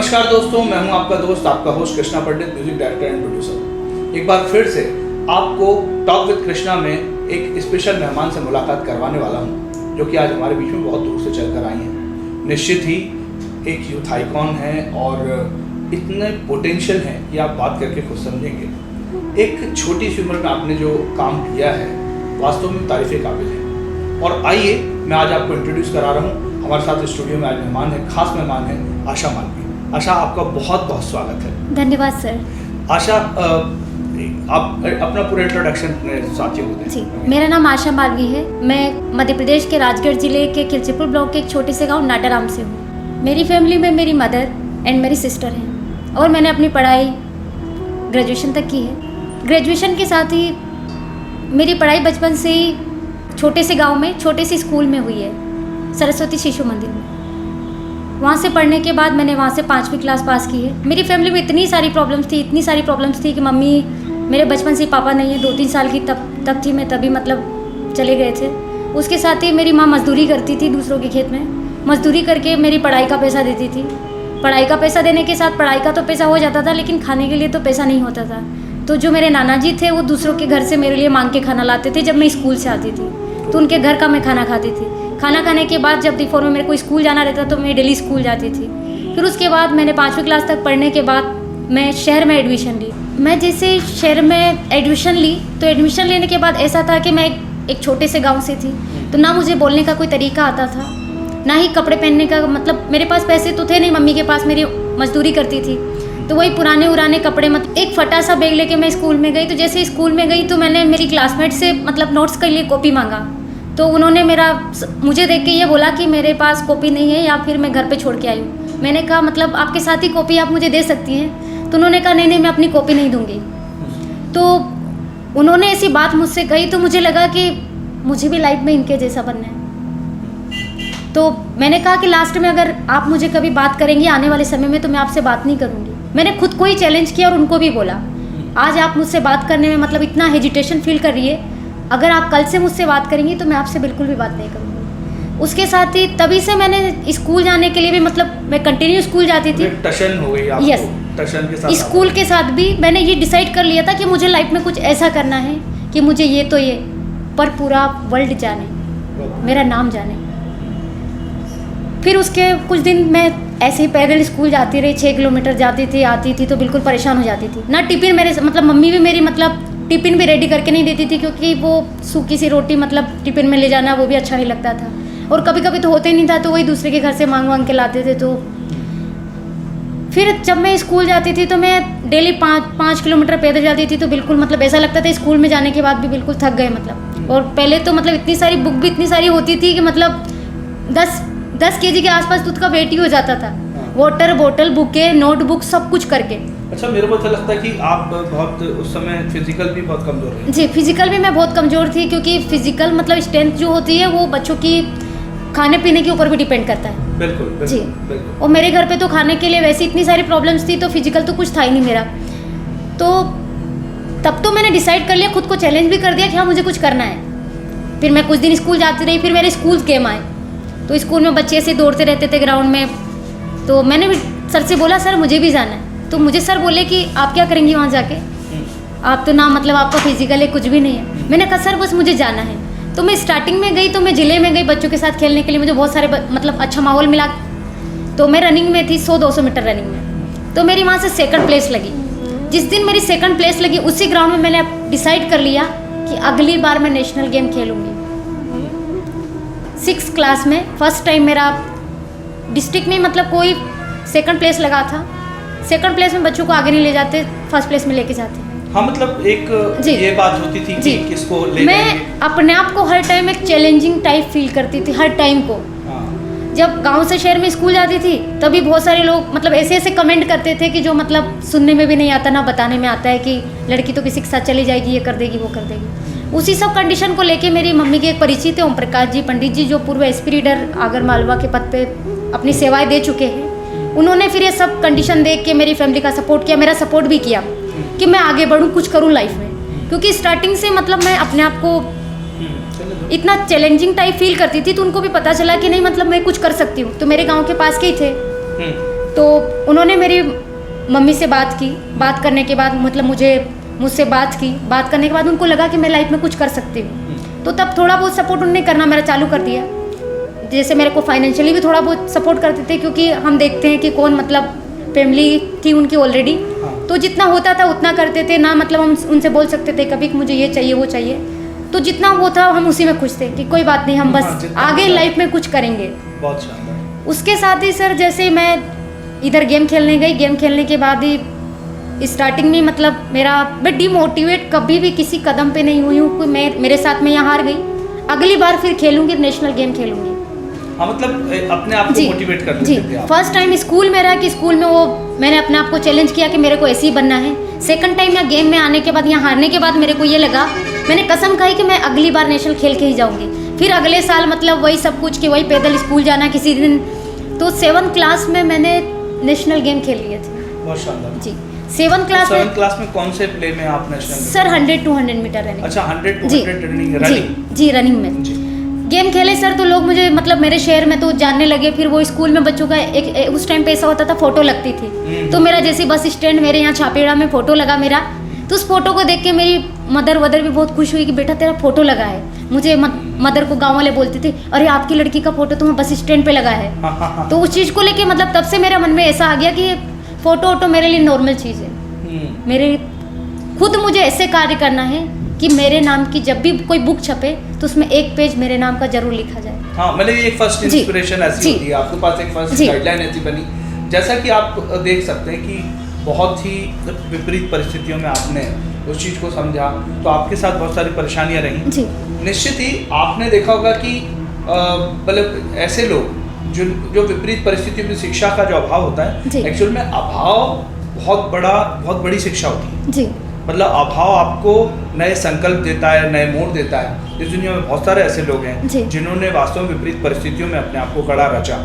नमस्कार दोस्तों, मैं हूं आपका दोस्त, आपका host Krishna Pandit, music director and producer. एक बार फिर से आपको टॉक विद कृष्णा में एक स्पेशल मेहमान से मुलाकात करवाने वाला हूं, जो कि आज हमारे बीच में बहुत दूर से चलकर आई हैं। निश्चित ही एक यूथ आइकॉन है और इतने पोटेंशियल हैं कि आप बात करके खुद समझेंगे। एक छोटी सी उम्र में आपने जो काम किया है वास्तव में तारीफ़ काबिल है। और आइए मैं आज आपको इंट्रोड्यूस करा रहा हूँ। हमारे साथ स्टूडियो में आज मेहमान है, खास मेहमान है आशा मालवी। आशा, आपका बहुत बहुत स्वागत है। धन्यवाद सर। आशा, आप अपना पूरा इंट्रोडक्शन साथियों को दें। जी, मेरा नाम आशा मालवी है। मैं मध्य प्रदेश के राजगढ़ जिले के खिलचीपुर ब्लॉक के एक छोटे से गांव नाटाराम से हूँ। मेरी फैमिली में मेरी मदर एंड मेरी सिस्टर हैं और मैंने अपनी पढ़ाई ग्रेजुएशन तक की है। ग्रेजुएशन के साथ ही मेरी पढ़ाई बचपन से ही छोटे से गाँव में छोटे से स्कूल में हुई है, सरस्वती शिशु मंदिर में। वहाँ से पढ़ने के बाद मैंने वहाँ से 5वीं क्लास पास की है। मेरी फैमिली में इतनी सारी प्रॉब्लम्स थी कि मम्मी मेरे बचपन से पापा नहीं है, 2-3 साल की तब थी मैं, तभी मतलब चले गए थे। उसके साथ ही मेरी माँ मज़दूरी करती थी दूसरों के खेत में, मज़दूरी करके मेरी पढ़ाई का पैसा देती थी। पढ़ाई का पैसा देने के साथ पढ़ाई का तो पैसा हो जाता था, लेकिन खाने के लिए तो पैसा नहीं होता था। तो जो मेरे नाना जी थे वो दूसरों के घर से मेरे लिए मांग के खाना लाते थे। जब मैं स्कूल से आती थी तो उनके घर का मैं खाना खाती थी। खाना खाने के बाद जब D4 में मेरे को स्कूल जाना रहता तो मैं डेली स्कूल जाती थी। फिर उसके बाद मैंने 5वीं क्लास तक पढ़ने के बाद मैं शहर में एडमिशन ली। मैं जैसे शहर में एडमिशन ली तो एडमिशन लेने के बाद ऐसा था कि मैं एक छोटे से गांव से थी, तो ना मुझे बोलने का कोई तरीका आता था, ना ही कपड़े पहनने का, मतलब मेरे पास पैसे तो थे नहीं, मम्मी के पास मेरी मजदूरी करती थी, तो वही पुराने कपड़े, मतलब एक फटा सा बैग लेके मैं स्कूल में गई। तो जैसे स्कूल में गई तो मैंने मेरी क्लासमेट से मतलब नोट्स के लिए कॉपी मांगा, तो उन्होंने मुझे देख के ये बोला कि मेरे पास कॉपी नहीं है या फिर मैं घर पे छोड़ के आई हूँ। मैंने कहा मतलब आपके साथ ही कॉपी आप मुझे दे सकती हैं? तो उन्होंने कहा नहीं मैं अपनी कॉपी नहीं दूँगी। तो उन्होंने ऐसी बात मुझसे कही तो मुझे लगा कि मुझे भी लाइफ में इनके जैसा बनना है। तो मैंने कहा कि लास्ट में अगर आप मुझे कभी बात करेंगी आने वाले समय में तो मैं आपसे बात नहीं करूँगी। मैंने खुद को ही चैलेंज किया और उनको भी बोला, आज आप मुझसे बात करने में मतलब इतना हेजिटेशन फील कर रही है, अगर आप कल से मुझसे बात करेंगी तो मैं आपसे बिल्कुल भी बात नहीं करूँगी। उसके साथ ही तभी से मैंने स्कूल जाने के लिए भी मतलब मैं कंटिन्यू स्कूल जाती थी। टशन हो गई आपको? यस, टशन के साथ स्कूल के साथ भी मैंने ये डिसाइड कर लिया था कि मुझे लाइफ में कुछ ऐसा करना है कि मुझे ये पर पूरा वर्ल्ड जाने, मेरा नाम जाने। फिर उसके कुछ दिन मैं ऐसे ही पैदल स्कूल जाती रही, 6 किलोमीटर जाती थी, आती थी तो बिल्कुल परेशान हो जाती थी। ना टिफिन मेरे मतलब मम्मी भी मेरी मतलब टिफ़िन भी रेडी करके नहीं देती थी, क्योंकि वो सूखी सी रोटी मतलब टिफ़िन में ले जाना वो भी अच्छा नहीं लगता था, और कभी कभी तो होते ही नहीं था तो वही दूसरे के घर से मांग के लाते थे। तो फिर जब मैं स्कूल जाती थी तो मैं डेली 5 किलोमीटर पैदल जाती थी, तो बिल्कुल मतलब ऐसा लगता था स्कूल में जाने के बाद भी बिल्कुल थक गए मतलब। और पहले तो मतलब इतनी सारी बुक भी इतनी सारी होती थी कि मतलब 10 kg के आसपास दूध का वेट ही हो जाता था, वाटर बोतल, बुके, नोटबुक, सब कुछ करके। अच्छा, मेरे को अच्छा लगता है कि आप बहुत उस समय फिजिकल भी बहुत कमजोर हैं। जी, फिजिकल भी मैं बहुत कमज़ोर थी, क्योंकि फिजिकल मतलब स्ट्रेंथ जो होती है वो बच्चों की खाने पीने के ऊपर भी डिपेंड करता है। बिल्कुल जी, बिल्कुल। और मेरे घर पे तो खाने के लिए वैसे इतनी सारी प्रॉब्लम्स थी, तो फिजिकल तो कुछ था ही नहीं मेरा। तो तब तो मैंने डिसाइड कर लिया, खुद को चैलेंज भी कर दिया कि हाँ मुझे कुछ करना है। फिर मैं कुछ दिन स्कूल जाती रही, फिर मेरे स्कूल गेम आए, तो स्कूल में बच्चे ऐसे दौड़ते रहते थे ग्राउंड में, तो मैंने भी सर से बोला सर मुझे भी जाना है। तो मुझे सर बोले कि आप क्या करेंगी वहाँ जाके, आप तो ना मतलब आपका फिजिकल है, कुछ भी नहीं है। मैंने कहा सर बस मुझे जाना है। तो मैं स्टार्टिंग में गई तो मैं ज़िले में गई बच्चों के साथ खेलने के लिए, मुझे बहुत सारे मतलब अच्छा माहौल मिला। तो मैं रनिंग में थी, 100-200 मीटर रनिंग में, तो मेरी वहाँ से 2nd प्लेस लगी। जिस दिन मेरी 2nd प्लेस लगी उसी ग्राउंड में मैंने डिसाइड कर लिया कि अगली बार मैं नेशनल गेम खेलूँगी। 6th क्लास में फर्स्ट टाइम मेरा डिस्ट्रिक्ट में मतलब कोई 2nd प्लेस लगा था। 2nd प्लेस में बच्चों को आगे नहीं ले जाते, 1st प्लेस में लेके जाते। हाँ, मतलब एक ये बात होती थी कि किसको ले मैं अपने आप को हर टाइम एक चैलेंजिंग टाइप फील करती थी, हर टाइम को। जब गांव से शहर में स्कूल जाती थी तभी बहुत सारे लोग मतलब ऐसे कमेंट करते थे कि जो मतलब सुनने में भी नहीं आता ना बताने में आता है, कि लड़की तो किसी के साथ चली जाएगी, ये कर देगी वो कर देगी। उसी सब कंडीशन को लेके मेरी मम्मी के एक परिचित थे ओम प्रकाश जी पंडित जी, जो पूर्व SP रीडर आगर मालवा के पद पे अपनी सेवाएं दे चुके हैं। उन्होंने फिर ये सब कंडीशन देख के मेरी फैमिली का सपोर्ट किया, मेरा सपोर्ट भी किया कि मैं आगे बढ़ूँ, कुछ करूँ लाइफ में। क्योंकि स्टार्टिंग से मतलब मैं अपने आप को इतना चैलेंजिंग टाइप फील करती थी, तो उनको भी पता चला कि नहीं मतलब मैं कुछ कर सकती हूँ। तो मेरे गांव के पास के ही थे, तो उन्होंने मेरी मम्मी से बात की, बात करने के बाद मतलब मुझसे बात करने के बाद उनको लगा कि मैं लाइफ में कुछ कर सकती हूँ। तो तब थोड़ा बहुत सपोर्ट उन्होंने करना मेरा चालू कर दिया। जैसे मेरे को फाइनेंशियली भी थोड़ा बहुत सपोर्ट करते थे, क्योंकि हम देखते हैं कि कौन मतलब फैमिली थी उनकी ऑलरेडी, तो जितना होता था उतना करते थे ना। मतलब हम उनसे बोल सकते थे कभी कि मुझे ये चाहिए वो चाहिए, तो जितना वो था हम उसी में खुश थे कि कोई बात नहीं, हम बस आगे लाइफ में कुछ करेंगे। बहुत शानदार। उसके साथ ही सर जैसे मैं इधर गेम खेलने गई, गेम खेलने के बाद ही स्टार्टिंग में मतलब मैं डिमोटिवेट कभी भी किसी कदम पे नहीं हुई हूँ। मेरे साथ में यहाँ हार गई, अगली बार फिर खेलूंगी, नेशनल गेम खेलूंगी। हाँ, मतलब अपने आप को मोटिवेट कर लेते थे आप। फर्स्ट टाइम स्कूल में रहा कि स्कूल में वो मैंने अपने आप को चैलेंज किया कि मेरे को ऐसे ही बनना है। सेकंड टाइम यहाँ गेम में आने के बाद, यहाँ हारने के बाद मेरे को ये लगा, मैंने कसम खाई कि मैं अगली बार नेशनल खेल के ही जाऊँगी। फिर अगले साल मतलब वही सब कुछ कि वही पैदल स्कूल जाना किसी दिन। तो 7th क्लास में मैंने नेशनल गेम खेल लिए थे। बहुत शानदार जी। 7th क्लास में कौन से प्ले में आप नेशनल? Sir 100-200 metre running. अच्छा, 100-200 रनिंग। जी रनिंग में गेम खेले सर, तो लोग मुझे मतलब मेरे शहर में तो जानने लगे। फिर वो स्कूल में बच्चों का एक उस टाइम पे ऐसा होता था, फोटो लगती थी। तो मेरा जैसे बस स्टैंड मेरे यहाँ छापेड़ा में फोटो लगा मेरा, तो उस फोटो को देख के मेरी मदर भी बहुत खुश हुई कि बेटा तेरा फोटो लगा है। मुझे मदर को गाँव वाले बोलते थे, अरे आपकी लड़की का फोटो तुम्हें बस स्टैंड पे लगा है। तो उस चीज़ को लेके मतलब तब से मेरे मन में ऐसा आ गया कि फोटो वोटो मेरे लिए नॉर्मल चीज़ है। मेरे खुद मुझे ऐसे कार्य करना है कि मेरे नाम की जब भी कोई बुक छपे तो उसमें एक पेज मेरे नाम का जरूर लिखा जाए। हाँ, मतलब ये एक फर्स्ट इंस्पिरेशन ऐसी होती है, आपके पास एक फर्स्ट गाइडलाइन ऐसी बनी। जैसा कि आप देख सकते हैं कि बहुत ही विपरीत परिस्थितियों में आपने उस चीज़ को समझा, तो आपके साथ बहुत सारी परेशानियां रही। निश्चित ही आपने देखा होगा कि मतलब ऐसे लोग जो विपरीत परिस्थितियों में शिक्षा का जो अभाव होता है, एक्चुअल में अभाव बहुत बड़ी शिक्षा होती है। मतलब अभाव आपको नए संकल्प देता है, नए मोड़ देता है। इस दुनिया में बहुत सारे ऐसे लोग हैं जिन्होंने वास्तव में विपरीत परिस्थितियों में अपने आप को खड़ा रचा।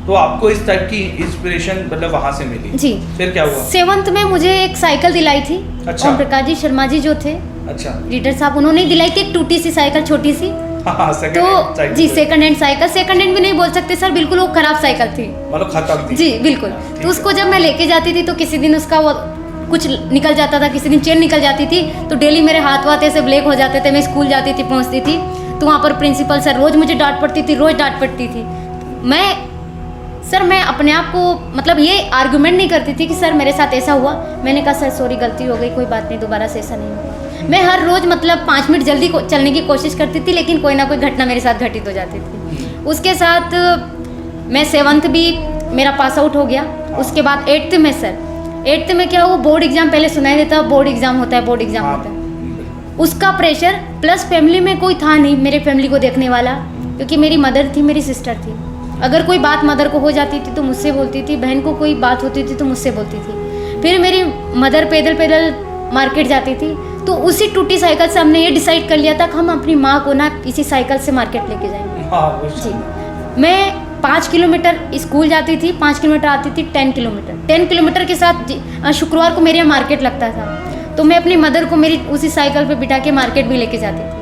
तो आपको इस टाइप की इंस्पिरेशन मतलब वहाँ से मिली। जी। फिर क्या हुआ? 7th में मुझे एक साइकिल दिलाई थी। अच्छा। ओम प्रकाश जी शर्मा जी जो थे, अच्छा, लीडर साहब, उन्होंने दिलाई थी एक टूटी सी साइकिल, छोटी सी। हाँ, तो जी second hand cycle, second hand भी नहीं बोल सकते सर, बिल्कुल वो खराब साइकिल थी, मतलब खत्म थी। जी बिल्कुल। तो उसको जब मैं लेके जाती थी तो किसी दिन उसका वो कुछ निकल जाता था, किसी दिन चेन निकल जाती थी, तो डेली मेरे हाथ वाथ ऐसे ब्लैक हो जाते थे। मैं स्कूल जाती थी, पहुंचती थी तो वहाँ पर प्रिंसिपल सर रोज मुझे डांट पड़ती थी। मैं अपने आप को मतलब ये आर्गुमेंट नहीं करती थी कि सर मेरे साथ ऐसा हुआ। मैंने कहा सर सॉरी, गलती हो गई, कोई बात नहीं, दोबारा से ऐसा नहीं होगा। मैं हर रोज मतलब 5 मिनट जल्दी चलने की कोशिश करती थी, लेकिन कोई ना कोई घटना मेरे साथ घटित हो जाती थी। उसके साथ मैं 7th भी मेरा पास आउट हो गया। उसके बाद 8th में सर, 8th में क्या, वो बोर्ड एग्जाम पहले सुनाई देता, बोर्ड एग्जाम होता है। उसका प्रेशर प्लस फैमिली में कोई था नहीं मेरे फैमिली को देखने वाला, क्योंकि मेरी मदर थी, मेरी सिस्टर थी। अगर कोई बात मदर को हो जाती थी तो मुझसे बोलती थी, बहन को कोई बात होती थी तो मुझसे बोलती थी। फिर मेरी मदर पैदल मार्केट जाती थी, तो उसी टूटी साइकिल से हमने ये डिसाइड कर लिया था कि हम अपनी माँ को ना इसी साइकिल से मार्केट लेके जाएंगे। जी। मैं 5 किलोमीटर स्कूल जाती थी, 5 किलोमीटर आती थी, 10 किलोमीटर के साथ शुक्रवार को मेरे यहाँ मार्केट लगता था, तो मैं अपनी मदर को मेरी उसी साइकिल पे बिठा के मार्केट भी लेके जाती थी।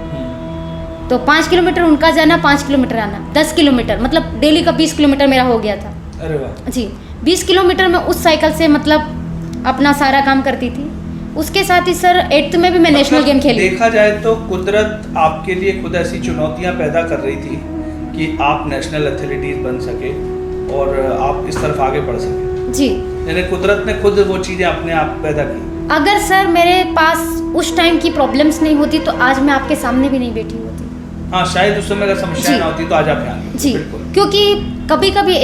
तो 5 किलोमीटर उनका जाना, 5 किलोमीटर आना, 10 किलोमीटर, मतलब डेली का 20 किलोमीटर मेरा हो गया था। अरे वाह। जी, 20 किलोमीटर में उस साइकिल से मतलब अपना सारा काम करती थी। उसके साथ ही सर 8th में भी मैं नेशनल गेम खेली। देखा जाए तो कुदरत आपके लिए खुद ऐसी चुनौतियां पैदा कर रही थी कि आप नेशनल एथलीट बन सके और आप इस तरफ आगे बढ़ सके। जी, यानी कुदरत ने खुद वो चीज़ें अपने आप पैदा की। अगर सर मेरे पास उस टाइम की प्रॉब्लम्स नहीं होती तो आज मैं आपके सामने भी नहीं बैठी होती। हाँ, शायद उस समय अगर समस्या ना होती तो आज आप यहाँ। जी, क्योंकि कभी कभी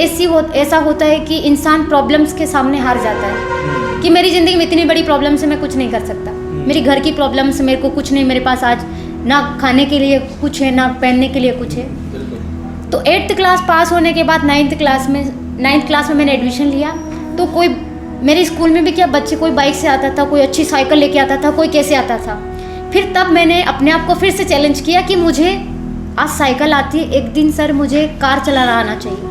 ऐसा होता है कि इंसान प्रॉब्लम्स के सामने हार जाता है कि मेरी ज़िंदगी में इतनी बड़ी प्रॉब्लम्स है, मैं कुछ नहीं कर सकता। मेरी घर की प्रॉब्लम्स, मेरे को कुछ नहीं, मेरे पास आज ना खाने के लिए कुछ है, ना पहनने के लिए कुछ है। तो 8th क्लास पास होने के बाद 9th क्लास में मैंने एडमिशन लिया। तो कोई मेरे स्कूल में भी क्या, बच्चे कोई बाइक से आता था, कोई अच्छी साइकिल लेके आता था, कोई कैसे आता था। फिर तब मैंने अपने आप को फिर से चैलेंज किया कि मुझे आज साइकिल आती है, एक दिन सर मुझे कार चलाना आना चाहिए।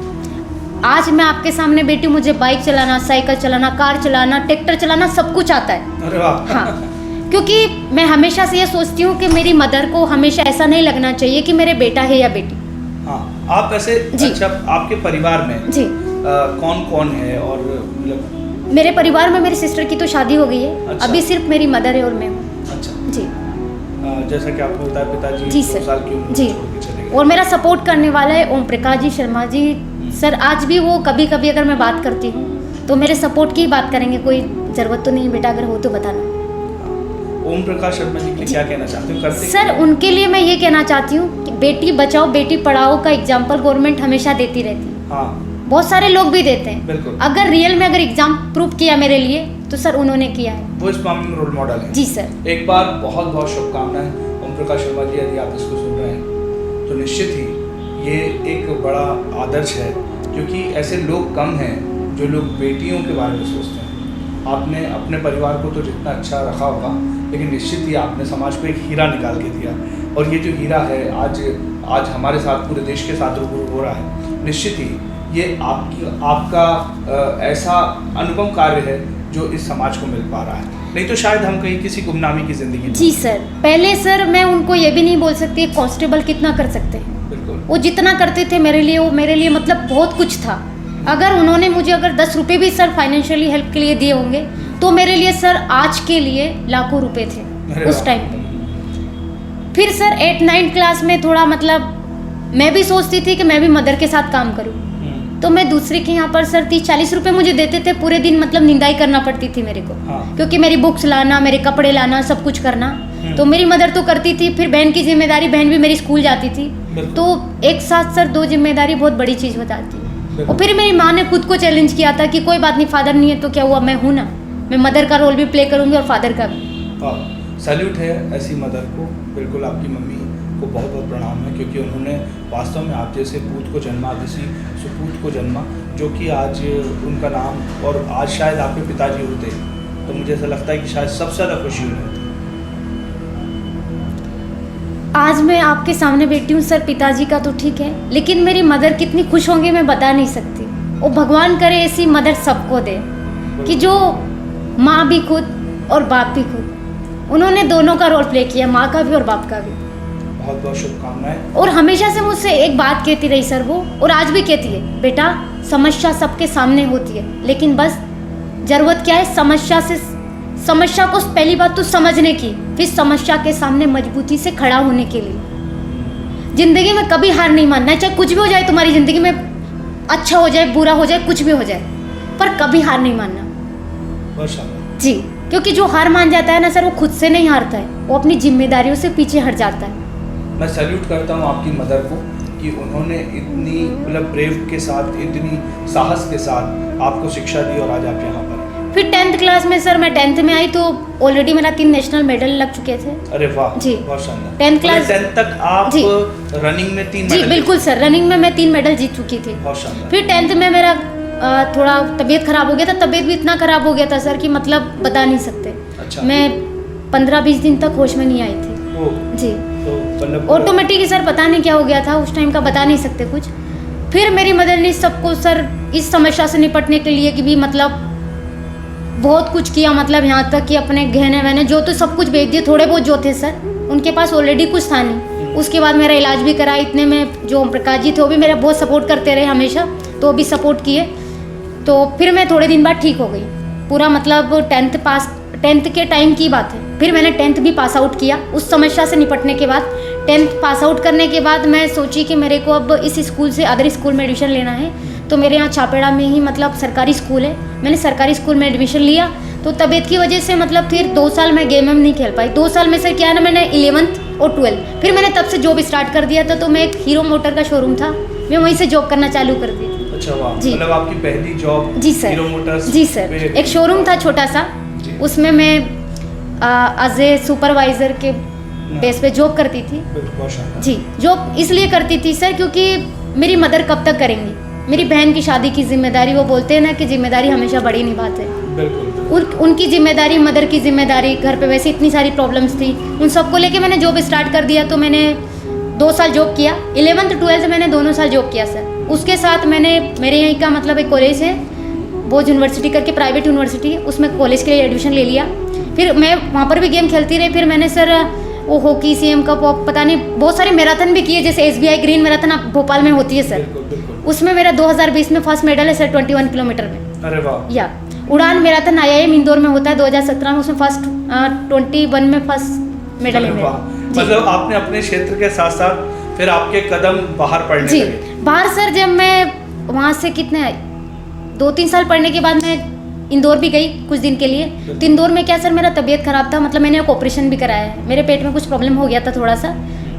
आज मैं आपके सामने बैठी, मुझे बाइक चलाना, साइकिल चलाना, कार चलाना, ट्रैक्टर चलाना सब कुछ आता है। अरे वाह। हाँ, क्योंकि मैं हमेशा से ये सोचती हूँ कि मेरी मदर को हमेशा ऐसा नहीं लगना चाहिए कि मेरे बेटा है या बेटी। हाँ, आप ऐसे, अच्छा, आपके परिवार में जी कौन कौन है और मतलब? मेरे परिवार में मेरी सिस्टर की तो शादी हो गई है। अच्छा। अभी सिर्फ मेरी मदर है और मैं हूँ। अच्छा। जी जैसा कि आपने बताया पिताजी जी 2 सर। साल की उम्र में जी छोड़ के चले गए। और मेरा सपोर्ट करने वाला है ओम प्रकाश जी शर्मा जी सर। आज भी वो कभी कभी अगर मैं बात करती हूँ तो मेरे सपोर्ट की ही बात करेंगे, कोई ज़रूरत तो नहीं बेटा, अगर हो तो बताना। ओम प्रकाश शर्मा जी के लिए क्या कहना चाहते हो? करते सर उनके लिए मैं ये कहना चाहती हूँ कि बेटी बचाओ बेटी पढ़ाओ का एग्जाम्पल गवर्नमेंट हमेशा देती रहती है। हाँ बहुत सारे लोग भी देते हैं। बिल्कुल। अगर रियल में अगर एग्जाम प्रूव किया मेरे लिए तो सर उन्होंने किया है। वो इस मामले में रोल मॉडल है। जी सर। एक बार बहुत बहुत शुभकामनाएं ओम प्रकाश शर्मा जी, यदि आप इसको सुन रहे हैं तो निश्चित ही ये एक बड़ा आदर्श है, क्योंकि ऐसे लोग कम हैं जो लोग बेटियों के बारे में सोचते हैं। आपने अपने परिवार को तो जितना अच्छा रखा होगा, लेकिन निश्चित ही आपने समाज को एक हीरा निकाल के दिया, और ये जो हीरा है आज हमारे साथ पूरे देश के साथ रूबरू हो रहा है। निश्चित ही ये आपका ऐसा अनुपम कार्य है जो इस समाज को मिल पा रहा है, नहीं तो शायद हम कहीं किसी गुमनामी की जिंदगी में। जी सर। पहले सर मैं उनको ये भी नहीं बोल सकती कांस्टेबल कितना कर सकते हैं। बिल्कुल। वो जितना करते थे मेरे लिए, वो मेरे लिए मतलब बहुत कुछ था। अगर उन्होंने मुझे अगर 10 रुपये भी सर फाइनेंशियली हेल्प के लिए दिए होंगे तो मेरे लिए सर आज के लिए लाखों रुपए थे उस टाइम पे। फिर सर 8-9 क्लास में थोड़ा मतलब मैं भी सोचती थी कि मैं भी मदर के साथ काम करूं, तो मैं दूसरे के यहाँ पर सर 30-40 रुपए मुझे देते थे, पूरे दिन मतलब निंदाई करना पड़ती थी मेरे को। हाँ। क्योंकि मेरी बुक्स लाना, मेरे कपड़े लाना, सब कुछ करना। तो मेरी मदर तो करती थी, फिर बहन की जिम्मेदारी, बहन भी मेरी स्कूल जाती थी, तो एक साथ सर 2 जिम्मेदारी बहुत बड़ी चीज़ हो जाती है। और फिर मेरी माँ ने खुद को चैलेंज किया था कि कोई बात नहीं, फादर नहीं है तो क्या हुआ, मैं हूँ ना, मैं मदर का रोल भी प्ले करूँगी और फादर का भी। सैल्यूट है ऐसी मदर को। बिल्कुल आपकी मम्मी को बहुत बहुत प्रणाम है, क्योंकि उन्होंने वास्तव में आप जैसे पूत को जन्मा, जैसी सुपूत को जन्मा, जो कि आज उनका नाम, और आज शायद आपके पिताजी होते तो मुझे ऐसा लगता है कि शायद सबसे ज़्यादा खुशी उन्हें होती। आज मैं आपके सामने बैठी हूँ सर, पिताजी का तो ठीक है, लेकिन मेरी मदर कितनी खुश होंगी मैं बता नहीं सकती। और भगवान करे ऐसी मदर सबको दे कि जो माँ भी खुद और बाप भी खुद, उन्होंने दोनों का रोल प्ले किया, माँ का भी और बाप का भी। बहुत बहुत शुभकामनाएं। और हमेशा से मुझसे एक बात कहती रही सर वो, और आज भी कहती है, बेटा समस्या सबके सामने होती है, लेकिन बस जरूरत क्या है, समस्या को पहली बात तो समझने की, फिर समस्या के सामने मजबूती से खड़ा होने के लिए। जिंदगी में कभी हार नहीं मानना है, चाहे कुछ भी हो जाए तुम्हारी जिंदगी में, अच्छा हो जाए, बुरा हो जाए, कुछ भी हो जाए, पर कभी हार नहीं मानना जी। क्योंकि जो हार मान जाता है ना सर, वो खुद से नहीं हारता है, वो अपनी जिम्मेदारियों से पीछे हट जाता है। मैं सैल्यूट करता हूँ आपकी मदर को कि उन्होंने इतनी मतलब ब्रेव के साथ, इतनी साहस के साथ आपको शिक्षा दी और आज आप यहाँ पर। फिर 10th क्लास में सर, मैं 10th में आई तो ऑलरेडी मेरा 3 नेशनल मेडल लग चुके थे। अरे वाह जी, बहुत शानदार। 10th क्लास 10th तक आप जी रनिंग में 3 जी मेडल? बिल्कुल सर, रनिंग में मैं 3 मेडल जीत चुकी थी। बहुत शानदार। फिर 10th में मेरा थोड़ा तबीयत खराब हो गया था, तबीयत भी इतना खराब हो गया था सर कि मतलब बता नहीं सकते। अच्छा। मैं 15-20 दिन तक होश में नहीं आई थी जी। तो मतलब ऑटोमेटिक सर पता नहीं क्या हो गया था उस टाइम का, बता नहीं सकते कुछ। फिर मेरी मदर ने सबको सर इस समस्या से निपटने के लिए कि भी मतलब बहुत कुछ किया, मतलब यहाँ तक कि अपने गहने वहने जो तो सब कुछ बेच दिए, थोड़े बहुत जो थे सर उनके पास ऑलरेडी कुछ था नहीं। उसके बाद मेरा इलाज भी करा, इतने में जो ओम प्रकाश जी थे वो भी मेरा बहुत सपोर्ट करते रहे हमेशा, तो वो भी सपोर्ट किए। तो फिर मैं थोड़े दिन बाद ठीक हो गई पूरा, मतलब 10th के टाइम की बात है। फिर मैंने 10th भी पास आउट किया उस समस्या से निपटने के बाद। 10th पास आउट करने के बाद मैं सोची कि मेरे को अब इस स्कूल से अदर स्कूल में एडमिशन लेना है, तो मेरे यहाँ छापेड़ा में ही मतलब सरकारी स्कूल है, मैंने सरकारी स्कूल में एडमिशन लिया। तो तबीयत की वजह से मतलब फिर 2 साल मैं गेम नहीं खेल पाई। 2 साल में से क्या है ना, मैंने 11th और 12th फिर मैंने तब से जॉब स्टार्ट कर दिया था। तो मैं एक हीरो मोटर का शोरूम था, मैं वहीं से जॉब करना चालू कर दी। अच्छा वाह, जी। मतलब आपकी पहली जॉब जी सर, हीरो मोटर्स? जी सर, एक शोरूम था छोटा सा, उसमें मैं एज ए सुपरवाइजर के बेस पे जॉब करती थी जी। जॉब इसलिए करती थी सर क्योंकि मेरी मदर कब तक करेंगी, मेरी बहन की शादी की जिम्मेदारी, वो बोलते हैं ना कि जिम्मेदारी हमेशा बड़ी निभाते हैं। उनकी जिम्मेदारी, मदर की जिम्मेदारी, घर पे वैसे इतनी सारी प्रॉब्लम्स थी, उन सबको लेके मैंने जॉब स्टार्ट कर दिया। तो मैंने 2 साल जॉब किया, 11th 12th मैंने दोनों साल जॉब किया सर। उसके साथ मैंने मेरे यहीं का मतलब एक कॉलेज है बोझ यूनिवर्सिटी करके, प्राइवेट यूनिवर्सिटी है, उसमें कॉलेज के लिए एडमिशन ले लिया। फिर मैं वहाँ पर भी गेम खेलती रही। फिर मैंने सर वो हॉकी, CM कप, पता नहीं बहुत सारे मैराथन भी किए, जैसे SBI ग्रीन मैराथन भोपाल में होती है सर, उसमें मेरा 2020 में फर्स्ट मेडल है सर 21 किलोमीटर में। अरे वाह। या उड़ान मैराथन IIM इंदौर में होता है 2017 में, उसमें फर्स्ट 21 में फर्स्ट मेडल है मेरा। मतलब आपने अपने क्षेत्र के साथ साथ फिर आपके कदम बाहर पढ़ने जी लगे। बाहर सर जब मैं वहाँ से कितने 2-3 साल पढ़ने के बाद मैं इंदौर भी गई कुछ दिन के लिए। तो इंदौर में क्या सर मेरा तबीयत ख़राब था, मतलब मैंने एक ऑपरेशन भी कराया है। मेरे पेट में कुछ प्रॉब्लम हो गया था थोड़ा सा,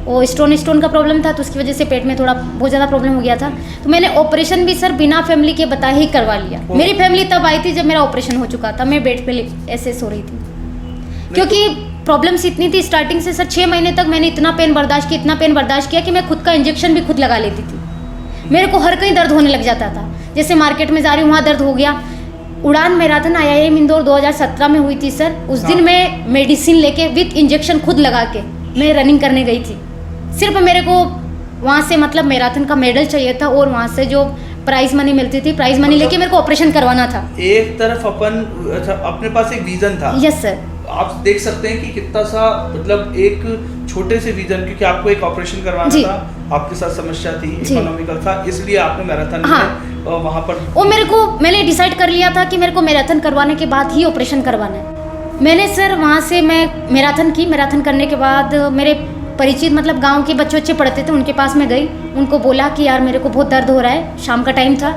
वो स्टोन का प्रॉब्लम था, तो उसकी वजह से पेट में थोड़ा बहुत ज़्यादा प्रॉब्लम हो गया था। तो मैंने ऑपरेशन भी सर बिना फैमिली के बताए ही करवा लिया। मेरी फैमिली तब आई थी जब मेरा ऑपरेशन हो चुका था, मैं बेड पे ऐसे सो रही थी क्योंकि प्रॉब्लम्स इतनी थी स्टार्टिंग से सर। 6 महीने तक मैंने इतना पेन बर्दाश्त किया कि मैं खुद का इंजेक्शन भी खुद लगा लेती थी। मेरे को हर कहीं दर्द होने लग जाता था, जैसे मार्केट में जा रही हूँ वहाँ दर्द हो गया। उड़ान मैराथन IIM इंदौर 2017 में हुई थी सर। उस दिन मैं मेडिसिन लेके विथ इंजेक्शन खुद लगा के मैं रनिंग करने गई थी। सिर्फ मेरे को वहाँ से मतलब मैराथन का मेडल चाहिए था और वहाँ से जो प्राइज मनी मिलती थी, प्राइज मनी लेके मेरे को ऑपरेशन करवाना था। एक तरफ अपने पास एक विजन था। Yes sir. आप देख सकते हैं कि कितना सा मतलब एक छोटे से विजन, क्योंकि आपको एक ऑपरेशन करवाना था, आपके साथ समस्या थी, इकोनॉमिकल था, इसलिए आपने मैराथन में वहाँ पर मैंने डिसाइड कर लिया था कि मेरे को मैराथन करवाने के बाद ही ऑपरेशन करवाना है। मैंने सर वहाँ से मैं मैराथन करने के बाद मेरे परिचित मतलब गांव के बच्चे पढ़ते थे, उनके पास मैं गई, उनको बोला कि यार मेरे को बहुत दर्द हो रहा है। शाम का टाइम था,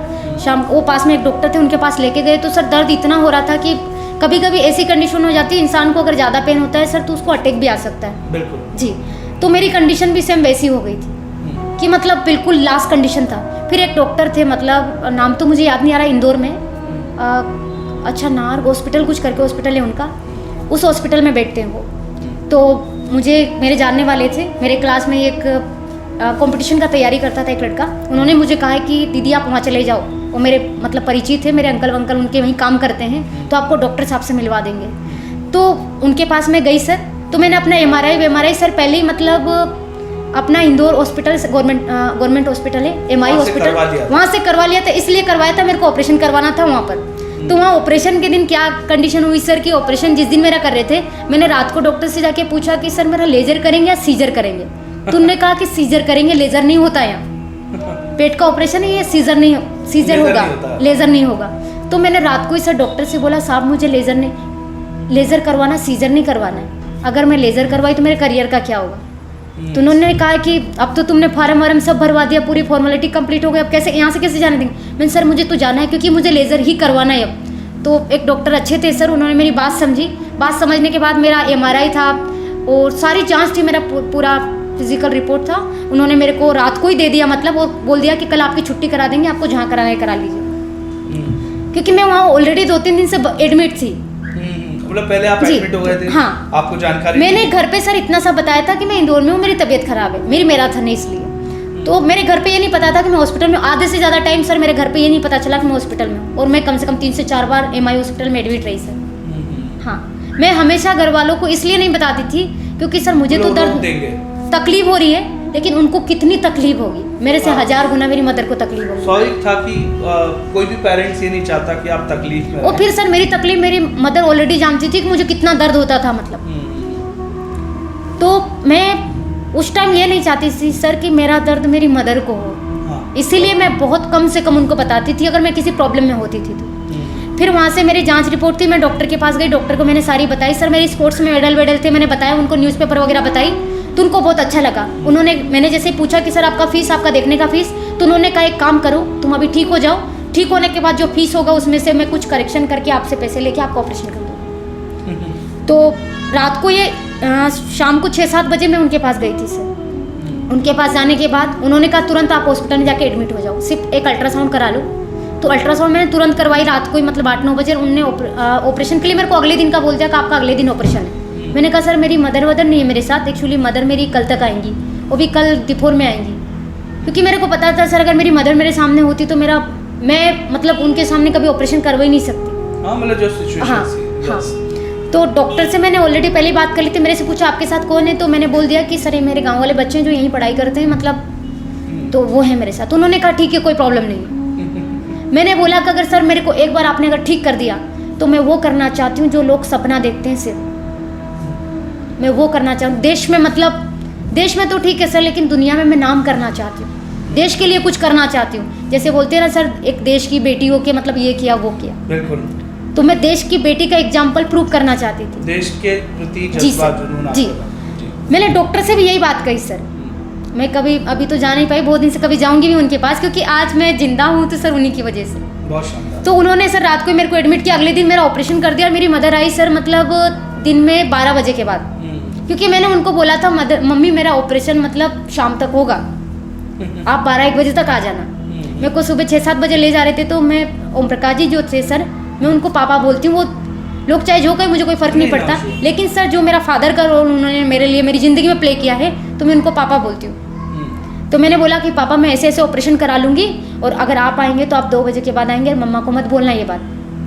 शाम वो पास में एक डॉक्टर थे, उनके पास लेके गए तो सर दर्द इतना हो रहा था कि कभी कभी ऐसी कंडीशन हो जाती है इंसान को, अगर ज़्यादा पेन होता है सर तो उसको अटैक भी आ सकता है। बिल्कुल जी। तो मेरी कंडीशन भी सेम वैसी हो गई थी कि मतलब बिल्कुल लास्ट कंडीशन था। फिर एक डॉक्टर थे, मतलब नाम तो मुझे याद नहीं आ रहा, इंदौर में अच्छा नार्ग हॉस्पिटल कुछ करके हॉस्पिटल है उनका, उस हॉस्पिटल में बैठते हैं वो। तो मुझे मेरे जानने वाले थे, मेरे क्लास में एक कंपटीशन का तैयारी करता था एक लड़का, उन्होंने मुझे कहा कि दीदी आप वहाँ चले जाओ, वो मेरे मतलब परिचित थे, मेरे अंकल उनके वहीं काम करते हैं, तो आपको डॉक्टर साहब से मिलवा देंगे। तो उनके पास मैं गई सर, तो मैंने अपना MRI सर पहले ही मतलब अपना इंदौर हॉस्पिटल गवर्नमेंट हॉस्पिटल है MI हॉस्पिटल, वहाँ से करवा लिया था। इसलिए करवाया था, मेरे को ऑपरेशन करवाना था वहाँ पर। तो वहाँ ऑपरेशन के दिन क्या कंडीशन हुई सर कि ऑपरेशन जिस दिन मेरा कर रहे थे, मैंने रात को डॉक्टर से जाके पूछा कि सर मेरा लेजर करेंगे या सीजर करेंगे। तो उन्होंने कहा कि सीजर करेंगे, लेजर नहीं होता यहाँ, पेट का ऑपरेशन है ये, सीजर होगा, लेजर नहीं होगा। तो मैंने रात को ही सर डॉक्टर से बोला साहब मुझे लेजर करवाना, सीजर नहीं करवाना है, अगर मैं लेजर करवाई तो मेरे करियर का क्या होगा। तो उन्होंने कहा कि अब तो तुमने फार्म सब भरवा दिया, पूरी फॉर्मेलिटी कंप्लीट हो गई, अब कैसे यहाँ से कैसे जाने देंगे। मैंने सर मुझे तो जाना है क्योंकि मुझे लेज़र ही करवाना है अब। तो एक डॉक्टर अच्छे थे सर, उन्होंने मेरी बात समझी, बात समझने के बाद मेरा MRI था और सारी जांच थी, मेरा पूरा फिजिकल रिपोर्ट था, उन्होंने मेरे को रात को ही दे दिया, मतलब और बोल दिया कि कल आपकी छुट्टी करा देंगे, आपको जहाँ कराना है करा लीजिए। क्योंकि मैं वहाँ ऑलरेडी 2-3 दिन से एडमिट थी। मतलब पहले आप एडमिट हो गए थे? हाँ। आपको जानकारी मैंने घर पे सर इतना सा बताया था कि मैं इंदौर में हूँ, मेरी तबीयत खराब है, मेरी मैराथन है इसलिए। तो मेरे घर पे ये नहीं पता था कि मैं हॉस्पिटल में, आधे से ज़्यादा टाइम सर मेरे घर पे ये नहीं पता चला कि मैं हॉस्पिटल में हूँ, और मैं कम से कम 3 से 4 बार MI हॉस्पिटल में एडमिट रही सर। हाँ, मैं हमेशा घर वालों को इसलिए नहीं बताती थी क्योंकि सर मुझे तो दर्द तकलीफ हो रही है, लेकिन उनको कितनी तकलीफ होगी, मेरे से 1000 गुना मेरी मदर को तकलीफ होगी। स्वाभाविक था कि कोई भी पेरेंट्स ये नहीं चाहता कि आप तकलीफ में। और फिर सर मेरी तकलीफ मेरी मदर ऑलरेडी जानती थी कि मुझे कितना दर्द होता था, मतलब तो मैं उस टाइम ये नहीं चाहती थी सर कि मेरा दर्द मेरी मदर को हो। हाँ। इसीलिए मैं बहुत कम से कम उनको बताती थी अगर मैं किसी प्रॉब्लम में होती थी तो। फिर वहाँ से मेरी जांच रिपोर्ट थी, मैं डॉक्टर के पास गई, डॉक्टर को मैंने सारी बताई, सर मेरी स्पोर्ट्स में मेडल थे, मैंने बताया उनको, न्यूज़पेपर वगैरह बताई, तो उनको बहुत अच्छा लगा। मैंने जैसे पूछा कि सर आपका फीस, आपका देखने का फीस, तो उन्होंने कहा एक काम करो तुम अभी ठीक हो जाओ, ठीक होने के बाद जो फीस होगा उसमें से मैं कुछ करेक्शन करके आपसे पैसे लेके आपका ऑपरेशन कर दूँगा। तो रात को ये शाम को 6-7 बजे मैं उनके पास गई थी सर। उनके पास जाने के बाद उन्होंने कहा तुरंत आप हॉस्पिटल में जाके एडमिट हो जाओ, सिर्फ एक अल्ट्रासाउंड करा लो। तो अल्ट्रासाउंड मैंने तुरंत करवाई रात को ही, मतलब 8-9 बजे। उनने ऑपरेशन के लिए मेरे को अगले दिन का बोल दिया कि आपका अगले दिन ऑपरेशन है। मैंने कहा सर मेरी मदर नहीं है मेरे साथ, एक्चुअली मदर मेरी कल तक आएंगी, वो भी कल दोपहर में आएंगी, क्योंकि मेरे को पता था सर अगर मेरी मदर मेरे सामने होती तो मैं मतलब उनके सामने कभी ऑपरेशन करवा ही नहीं सकती। हाँ, मतलब जो सिचुएशन थी। हाँ। तो डॉक्टर से मैंने ऑलरेडी पहले बात कर ली थी, मेरे से पूछा आपके साथ कौन है, तो मैंने बोल दिया कि सर ये मेरे गाँव वाले बच्चे हैं जो यहीं पढ़ाई करते हैं, मतलब तो वो है मेरे साथ। तो उन्होंने कहा ठीक है कोई प्रॉब्लम नहीं। मैंने बोला कि अगर सर मेरे को एक बार आपने अगर ठीक कर दिया तो मैं वो करना चाहती हूँ जो लोग सपना देखते हैं, सिर्फ मैं वो करना चाहूँ देश में, मतलब देश में तो ठीक है सर, लेकिन दुनिया में मैं नाम करना चाहती हूँ। देश के लिए कुछ करना चाहती हूँ। जैसे बोलते हैं ना सर, एक देश की बेटी हो के मतलब ये किया वो किया। बिल्कुल। तो मैं देश की बेटी का एग्जाम्पल प्रूव करना चाहती थी। देश के प्रति जी जज्बा सर, जुनून जी। आपका था। जी। मैंने डॉक्टर से भी यही बात कही सर। मैं कभी अभी तो जा नहीं पाई, बहुत दिन से कभी जाऊंगी भी उनके पास, क्योंकि आज मैं जिंदा हूँ तो सर उन्हीं की वजह से। बहुत शानदार। तो उन्होंने सर रात को मेरे को एडमिट किया, अगले दिन मेरा ऑपरेशन कर दिया। और मेरी मदर आई सर मतलब दिन में 12 बजे के बाद, क्योंकि मैंने उनको बोला था मम्मी मेरा ऑपरेशन मतलब शाम तक होगा, आप 12-1 बजे तक आ जाना। मेरे को सुबह 6-7 बजे ले जा रहे थे, तो मैं ओम प्रकाश जी जो थे सर, मैं उनको पापा बोलती हूँ। वो लोग चाहे जो कहे मुझे कोई फर्क नहीं पड़ता, लेकिन सर जो मेरा फादर का रोल उन्होंने मेरे लिए मेरी ज़िंदगी में प्ले किया है, तो मैं उनको पापा बोलती हूँ। तो मैंने बोला कि पापा मैं ऐसे ऐसे ऑपरेशन करा लूँगी, और अगर आप आएंगे तो आप 2 बजे के बाद आएंगे, और मम्मा को मत बोलना ये बात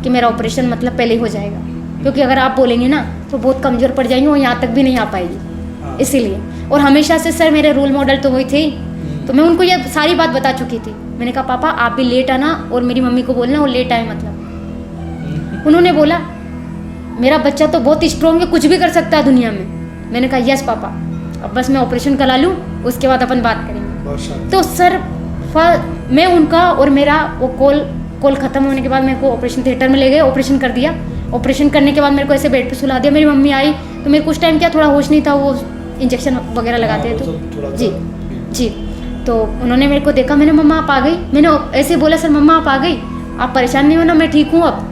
कि मेरा ऑपरेशन मतलब पहले ही हो जाएगा, क्योंकि अगर आप बोलेंगे ना तो बहुत कमज़ोर पड़ जाएंगे और यहाँ तक भी नहीं आ पाएगी, इसीलिए। और हमेशा से सर मेरे रोल मॉडल तो वही थे, तो मैं उनको ये सारी बात बता चुकी थी। मैंने कहा पापा आप भी लेट आना, और मेरी मम्मी को बोलना वो लेट आए मतलब। उन्होंने बोला मेरा बच्चा तो बहुत स्ट्रॉन्ग है, कुछ भी कर सकता है दुनिया में। मैंने कहा यस पापा, अब बस मैं ऑपरेशन करा लूँ, उसके बाद अपन बात करेंगे। तो सर मैं उनका और मेरा वो कॉल ख़त्म होने के बाद मेरे को ऑपरेशन थिएटर में ले गए, ऑपरेशन कर दिया। ऑपरेशन करने के बाद मेरे को ऐसे बेड पे सुला दिया। मेरी मम्मी आई तो मेरे कुछ टाइम क्या थोड़ा होश नहीं था, वो इंजेक्शन वगैरह लगाते हैं तो जी जी। तो उन्होंने मेरे को देखा, मैंने मम्मा आप आ गई, मैंने ऐसे बोला सर मम्मा आप आ गई, आप परेशान नहीं होना, मैं ठीक हूँ अब।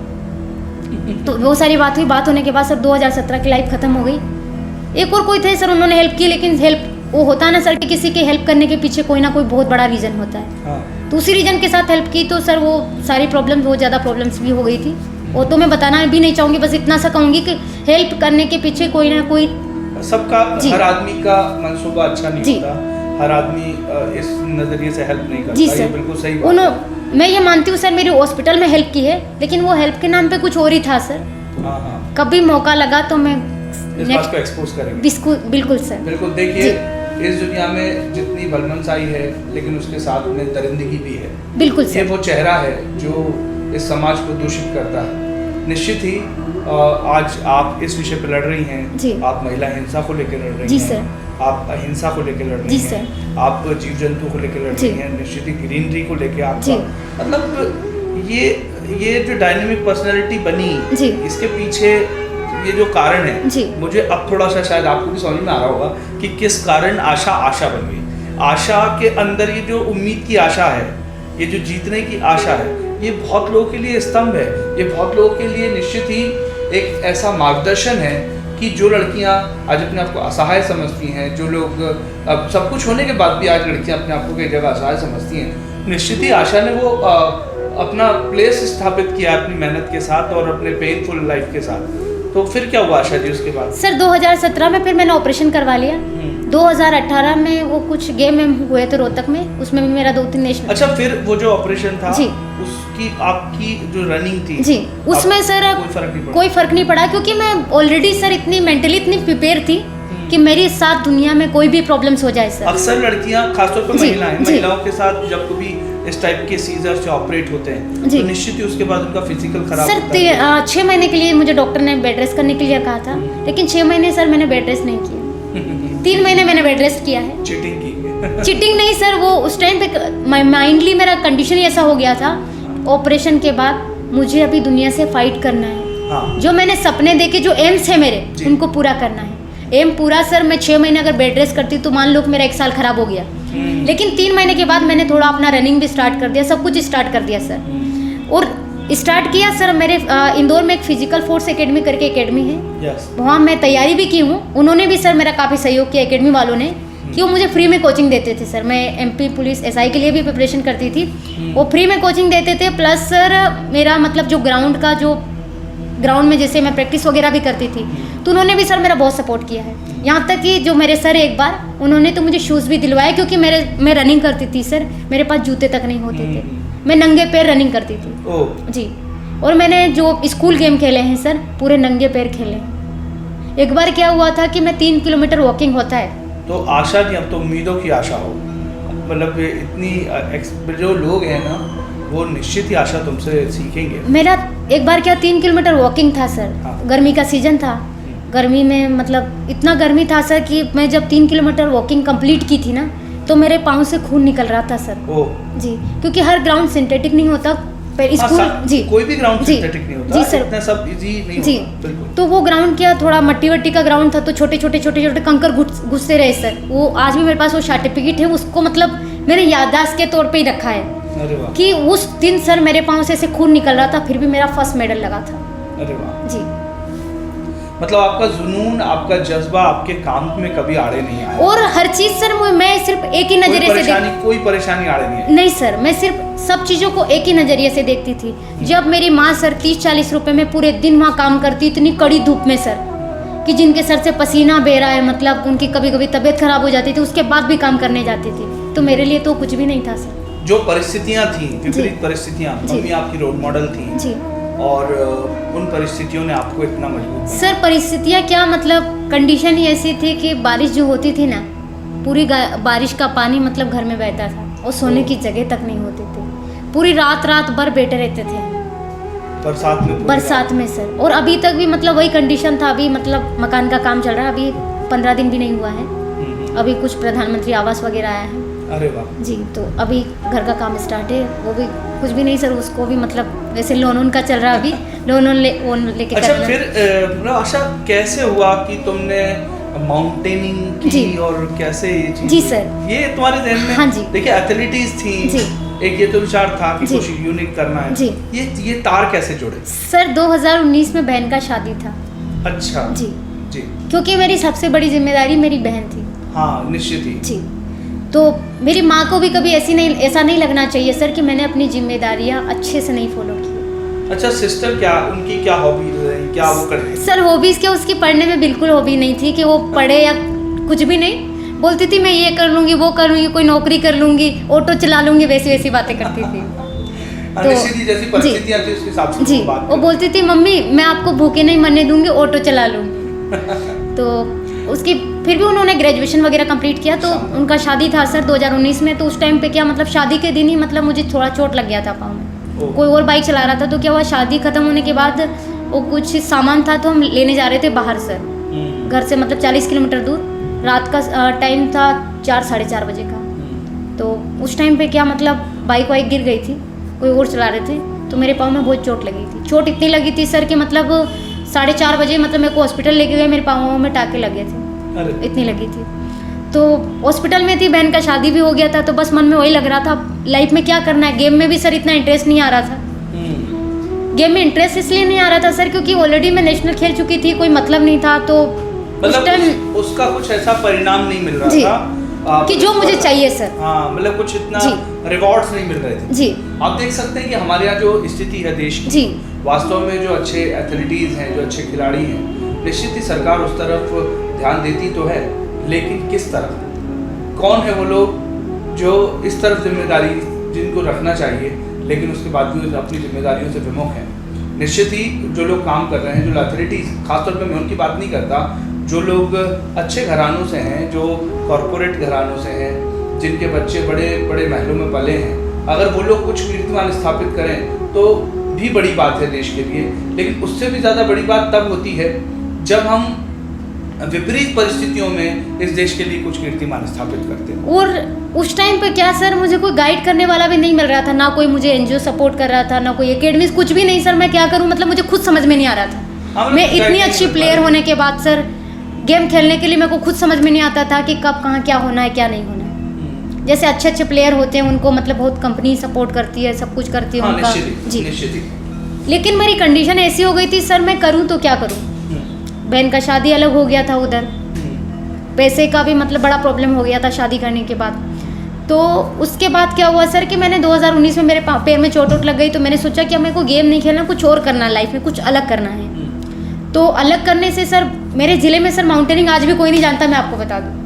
तो वो सारी बात हुई। बात होने के बाद सर 2017 की लाइफ ख़त्म हो गई। एक और कोई थे सर, उन्होंने हेल्प की, लेकिन हेल्प वो होता है ना सर कि किसी के हेल्प करने के पीछे कोई ना कोई बहुत बड़ा रीज़न होता है। हाँ। तो उसी रीज़न के साथ हेल्प की, तो सर वो सारी प्रॉब्लम्स, बहुत ज़्यादा प्रॉब्लम्स भी हो गई थी। वो तो मैं बताना भी नहीं चाहूँगी, बस इतना सा कहूँगी कि हेल्प करने के पीछे कोई ना कोई सबका, हर आदमी का मंसूबा अच्छा नहीं होता, हर आदमी इस नज़रिए से हेल्प नहीं करता। जी सर, ये बिल्कुल सही बात है। मैं ये मानती हूँ सर मेरी हॉस्पिटल में हेल्प की है, लेकिन वो हेल्प के नाम पे कुछ और ही था सर। हाँ। कभी मौका लगा तो मैं इस बात को एक्सपोज करेंगे। बिल्कुल सर। बिल्कुल देखिए, इस दुनिया में जितनी वल्गरसाई है, लेकिन उसके साथ में दरिंदगी भी है। बिल्कुल सर। ये वो चेहरा है जो इस समाज को दूषित करता है। निश्चित ही आज आप इस विषय पर लड़ रही हैं, आप महिला हिंसा को लेकर लड़ रही हैं, आप अहिंसा को लेकर लड़ रही हैं, आप जीव जंतु को लेकर लड़ रही हैं, निश्चित ही ग्रीनरी को लेकर आप, मतलब ये जो डायनेमिक पर्सनैलिटी बनी, इसके पीछे ये जो कारण है, मुझे अब थोड़ा सा शायद आपको भी समझ में आ रहा होगा कि किस कारण आशा बन गई। आशा के अंदर ये जो उम्मीद की आशा है, ये जो जीतने की आशा है, ये बहुत लोगों के लिए स्तंभ है। ये बहुत लोगों के लिए निश्चित ही एक ऐसा मार्गदर्शन है कि जो लड़कियां आज अपने आप को असहाय समझती हैं, जो लोग अब सब कुछ होने के बाद भी आज लड़कियां अपने आप को कई जगह असहाय समझती हैं, निश्चित ही आशा ने वो अपना प्लेस स्थापित किया अपनी मेहनत के साथ और अपने पेनफुल लाइफ के साथ। तो फिर क्या हुआ आशा जी उसके बाद? सर 2017 में फिर मैंने ऑपरेशन करवा लिया। 2018 में वो कुछ गेम हुए थे रोहतक में, उसमें भी मेरा 2-3 नेशनल। अच्छा, फिर वो जो ऑपरेशन था जी, उसकी आपकी जो रनिंग थी जी, उसमें सर कोई फर्क नहीं पड़ा, क्योंकि मैं ऑलरेडी सर इतनी मेंटली इतनी प्रिपेयर थी कि मेरी साथ दुनिया में कोई भी प्रॉब्लम्स हो जाए सर। अक्सर लड़कियां, खासतौर पर महिलाओं के साथ जब कभी इस टाइप के सीजर से ऑपरेट होते हैं तो निश्चित ही उसके बाद उनका फिजिकल खराब होता है। सर 6 महीने के लिए मुझे डॉक्टर ने बेड रेस्ट करने के लिए कहा था, लेकिन 6 महीने सर मैंने बेड रेस्ट नहीं किया। 3 महीने मैंने बेड रेस्ट किया है। चीटिंग की? चीटिंग नहीं सर, वो उस टाइम पे माइंडली मेरा कंडीशन ऐसा हो गया था, ऑपरेशन के बाद मुझे अभी दुनिया से फाइट करना है। हाँ। जो मैंने सपने देखे, जो एम्स है मेरे, उनको पूरा करना है। एम पूरा सर, मैं 6 महीने अगर बेड रेस्ट करती तो मान लो कि मेरा 1 साल खराब हो गया, लेकिन 3 महीने के बाद मैंने थोड़ा अपना रनिंग भी स्टार्ट कर दिया, सब कुछ स्टार्ट कर दिया सर। और स्टार्ट किया सर, मेरे इंदौर में एक फिजिकल फोर्स एकेडमी करके एकेडमी है, वहाँ मैं तैयारी भी की हूँ। उन्होंने भी सर मेरा काफ़ी सहयोग किया, एकेडमी वालों ने, कि वो मुझे फ्री में कोचिंग देते थे सर। मैं MP पुलिस SI के लिए भी प्रिपरेशन करती थी, वो फ्री में कोचिंग देते थे। प्लस सर मेरा मतलब जो ग्राउंड में जैसे मैं प्रैक्टिस वगैरह भी करती थी, तो उन्होंने भी सर मेरा बहुत सपोर्ट किया है। यहाँ तक कि जो मेरे सर एक बार उन्होंने तो मुझे शूज़ भी दिलवाए, क्योंकि मैं रनिंग करती थी सर, मेरे पास जूते तक नहीं होते थे, मैं नंगे पैर रनिंग करती थी जी। और मैंने जो स्कूल गेम खेले हैं सर, पूरे नंगे पैर खेले हैं। एक बार क्या हुआ था कि मैं 3 किलोमीटर वॉकिंग होता है। तो आशा नहीं, अब तो उम्मीदों की आशा हो, मतलब इतनी जो लोग हैं ना, वो निश्चित ही आशा तुमसे सीखेंगे। मेरा एक बार क्या 3 किलोमीटर वॉकिंग था सर। हाँ। गर्मी का सीजन था, गर्मी में मतलब इतना गर्मी था सर कि मैं जब 3 किलोमीटर वॉकिंग कंप्लीट की थी ना, तो मेरे पाँव से खून निकल रहा था सर। ओह जी, क्योंकि हर ग्राउंड सिंथेटिक नहीं होता। स्कूल जी कोई भी ग्राउंड जी, सिंथेटिक नहीं होता जी सर, इतना सब इजी नहीं जी होता बिल्कुल। तो वो ग्राउंड क्या थोड़ा मट्टी वट्टी का ग्राउंड था, तो छोटे छोटे कंकर घुसते रहे सर। वो आज भी मेरे पास वो सर्टिफिकेट है, उसको मतलब मेरे याददाश्त के तौर पे ही रखा है अरे वाह, कि उस दिन सर मेरे पाँव से ऐसे खून निकल रहा था, फिर भी मेरा फर्स्ट मेडल लगा था। अरे वाह। जी, मतलब आपका जुनून, आपका जज्बा आपके काम में कभी आड़े नहीं आया, और हर चीज सर मैं सिर्फ एक ही नजरिए से कोई परेशानी आड़े नहीं आई। नहीं सर, मैं सिर्फ सब चीज़ों को एक ही नज़रिए से देखती थी। जब मेरी माँ सर 30-40 रुपए में पूरे दिन वहाँ काम करती, इतनी कड़ी धूप में सर, कि जिनके सर से पसीना बह रहा है, मतलब उनकी कभी कभी तबीयत खराब हो जाती थी, उसके बाद भी काम करने जाती थी, तो मेरे लिए तो कुछ भी नहीं था सर। जो परिस्थितियाँ थी, विपरीत परिस्थितियाँ, जी। मम्मी आपकी रोल मॉडल थी जी और उन परिस्थितियों ने आपको इतना मजबूत बनाया। सर, परिस्थितियाँ क्या, मतलब कंडीशन ही ऐसी थी कि बारिश जो होती थी ना, पूरी बारिश का पानी मतलब घर में बहता था और सोने की जगह तक नहीं होती थी। पूरी रात भर बैठे रहते थे बरसात में सर। और अभी तक भी मतलब वही कंडीशन था। अभी मतलब मकान का काम चल रहा है, अभी 15 दिन भी नहीं हुआ है। अभी कुछ प्रधानमंत्री आवास वगैरह आया है। अरे वाह जी, तो अभी घर का काम स्टार्ट है, वो भी कुछ भी नहीं सर, उसको भी मतलब वैसे लोन का चल रहा है अभी, लोन लेके। अच्छा, फिर आशा कैसे हुआ कि तुमने माउंटेनिंग की और कैसे ये चीज? जी सर, ये तुम्हारे ध्यान में? हाँ जी, देखिए एथलेटिक्स थी जी, एक ये तो विचार था कि कुछ यूनिक करना है जी। ये तार कैसे जुड़े? सर 2019 में बहन का शादी था। अच्छा जी जी, क्योंकि मेरी सबसे बड़ी जिम्मेदारी मेरी बहन थी। हाँ निश्चित ही जी, तो मेरी माँ को भी कभी ऐसा नहीं लगना चाहिए सर कि मैंने अपनी जिम्मेदारियाँ अच्छे से नहीं फॉलो की। अच्छा, सिस्टर क्या, उनकी क्या हॉबीज रही, क्या वो करती? सर हॉबीज क्या, उसकी पढ़ने में बिल्कुल हॉबी नहीं थी कि वो पढ़े या कुछ भी नहीं। बोलती थी मैं ये कर लूँगी, वो कर लूँगी, कोई नौकरी कर लूँगी, ऑटो चला लूँगी, वैसी बातें करती थी। तो जैसी परिस्थितियाँ थी उसके हिसाब से जी, वो बोलती थी मम्मी मैं आपको भूखे नहीं मरने दूंगी, ऑटो चला लूँगी। तो उसकी फिर भी उन्होंने ग्रेजुएशन वगैरह कंप्लीट किया, तो उनका शादी था सर 2019 में। तो उस टाइम पे क्या मतलब शादी के दिन ही मतलब मुझे थोड़ा चोट लग गया था पाँव में। कोई और बाइक चला रहा था, तो क्या हुआ, शादी खत्म होने के बाद वो कुछ सामान था तो हम लेने जा रहे थे बाहर सर, घर से मतलब 40 किलोमीटर दूर। रात का टाइम था 4-4:30 बजे का। तो उस टाइम पे क्या मतलब बाइक गिर गई थी, कोई और चला रहे थे, तो मेरे पाँव में बहुत चोट लगी थी। चोट इतनी लगी थी सर कि मतलब 4:30 बजे मतलब मेरे को हॉस्पिटल लेके गए, मेरे पाँव में टाँके लगे थे, इतनी लगी थी। तो हॉस्पिटल में थी, बहन का शादी भी हो गया था, तो बस मन में वही लग रहा था लाइफ में क्या करना है। गेम में भी सर इतना इंटरेस्ट नहीं आ रहा था। गेम में इंटरेस्ट इसलिए नहीं आ रहा था सर क्योंकि ऑलरेडी मैं नेशनल खेल चुकी थी, कोई मतलब नहीं था। तो मतलब उसका कुछ ऐसा परिणाम नहीं मिल रहा था कि जो मुझे चाहिए सर। हाँ, मतलब कुछ इतना रिवॉर्ड्स नहीं मिल रहे थे। जी, आप देख सकते हैं कि हमारे यहाँ जो स्थिति है देश की, जी, वास्तव में जो अच्छे एथलीटीज हैं, जो अच्छे खिलाड़ी हैं, निश्चित ही सरकार उस तरफ ध्यान देती तो है, लेकिन किस तरफ, कौन है वो लोग जो इस तरफ जिम्मेदारी जिनको रखना चाहिए लेकिन उसके बाद भी अपनी जिम्मेदारियों से विमुख हैं। निश्चित ही जो लोग काम कर रहे हैं, जो एथलीटीज, खासतौर पे मैं उनकी बात नहीं करता, जो लोग अच्छे घरानों से हैं, जो कॉरपोरेट घरानों से हैं, जिनके बच्चे बड़े बड़े महलों में पले हैं, अगर वो लोग कुछ कीर्तिमान स्थापित करें तो भी बड़ी बात है देश के लिए। लेकिन उससे भी ज़्यादा बड़ी बात तब होती है जब हम विपरीत परिस्थितियों में इस देश के लिए कुछ कीर्तिमान स्थापित करते हैं। और उस टाइम पे क्या सर, मुझे कोई गाइड करने वाला भी नहीं मिल रहा था, ना कोई मुझे एनजीओ सपोर्ट कर रहा था, ना कोई एकेडमीज, कुछ भी नहीं सर। मैं क्या करूं, मतलब मुझे खुद समझ में नहीं आ रहा था। मैं इतनी अच्छी प्लेयर होने के बाद सर, गेम खेलने के लिए मेरे को खुद समझ में नहीं आता था कि कब कहाँ क्या होना है क्या नहीं होना है। जैसे अच्छे प्लेयर होते हैं उनको मतलब बहुत कंपनी सपोर्ट करती है, सब कुछ करती है उनका। जी, लेकिन मेरी कंडीशन ऐसी हो गई थी सर, मैं करूँ तो क्या करूँ। बहन का शादी अलग हो गया था, उधर पैसे का भी मतलब बड़ा प्रॉब्लम हो गया था शादी करने के बाद। तो उसके बाद क्या हुआ सर कि मैंने 2019 में मेरे पैर में चोट लग गई, तो मैंने सोचा कि अब मेरे को गेम नहीं खेलना, कुछ और करना है लाइफ में, कुछ अलग करना है। तो अलग करने से सर, मेरे ज़िले में सर माउंटेनिंग आज भी कोई नहीं जानता, मैं आपको बता दूँ।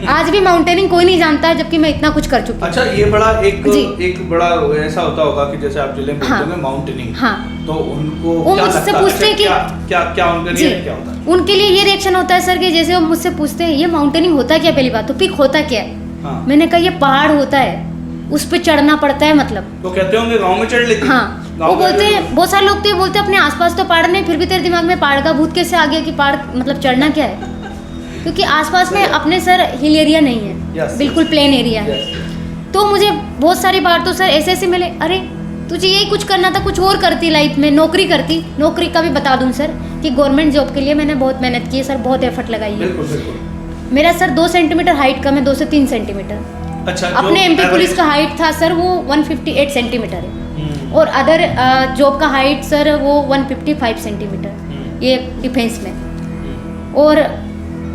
आज भी माउंटेनिंग कोई नहीं जानता है, जबकि मैं इतना कुछ कर चुकी हूँ। अच्छा, ये बड़ा एक बड़ा ऐसा होता होगा कि जैसे आप जिले में बोलते हैं माउंटेनिंग, हाँ, तो उनको वो मुझसे पूछते हैं कि क्या उनका रिएक्शन क्या होता है? उनके लिए ये रिएक्शन होता है सर कि जैसे वो मुझसे पूछते हैं ये माउंटेनिंग होता क्या, पहली बात तो पिक होता क्या है। हाँ। मैंने कहा ये पहाड़ होता है, उस पर चढ़ना पड़ता है, मतलब तो कहते होंगे गाँव में चढ़ लेते। हाँ, वो बोलते हैं, बहुत सारे लोग तो बोलते हैं अपने आसपास तो पहाड़ नहीं, फिर भी तेरे दिमाग में पहाड़ का भूत कैसे आ गया कि पहाड़ मतलब चढ़ना क्या है। क्योंकि आसपास में अपने सर हिल एरिया नहीं है, Yes, बिल्कुल yes. प्लेन एरिया है। तो मुझे बहुत सारी बार तो सर ऐसे ऐसे मिले, अरे तुझे यही कुछ करना था, कुछ और करती लाइफ में, नौकरी करती। नौकरी का भी बता दूं सर कि गवर्नमेंट जॉब के लिए मैंने बहुत मेहनत की है सर, बहुत एफर्ट लगाई है। बिल्कुल बिल्कुल। मेरा सर 2 सेंटीमीटर हाइट कम है, 2 से 3 सेंटीमीटर। अच्छा, अपने एमपी पुलिस का हाइट था सर वो 158 सेंटीमीटर है, और अदर जॉब का हाइट सर वो 155 सेंटीमीटर, ये डिफेंस में। और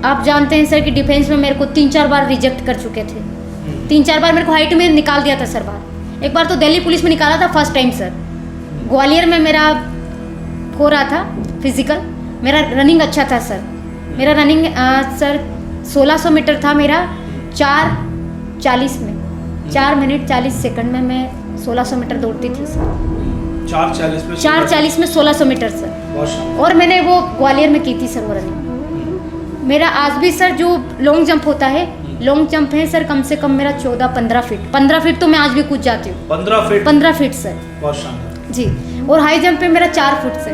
आप जानते हैं सर कि डिफेंस में मेरे को 3-4 बार रिजेक्ट कर चुके थे, 3-4 बार मेरे को हाइट में निकाल दिया था सर बाहर। एक बार तो दिल्ली पुलिस में निकाला था फर्स्ट टाइम सर। ग्वालियर में मेरा हो रहा था फिजिकल, मेरा रनिंग अच्छा था सर। मेरा रनिंग सर 1600 मीटर था मेरा, 4:40 में, 4 मिनट 40 सेकंड में मैं 1600 मीटर दौड़ती थी सर। 4:40 में 4:40 में 1600 मीटर सर। बहुत शानदार। और मैंने वो ग्वालियर में की थी सर वो रनिंग। मेरा आज भी सर जो लॉन्ग जंप होता है, लॉन्ग जंप है सर कम से कम मेरा 14-15 फीट, 15 फीट तो मैं आज भी कूद जाती हूँ। 15 फीट सर बहुत शानदार जी। और हाई जंप पे मेरा 4 फुट सर,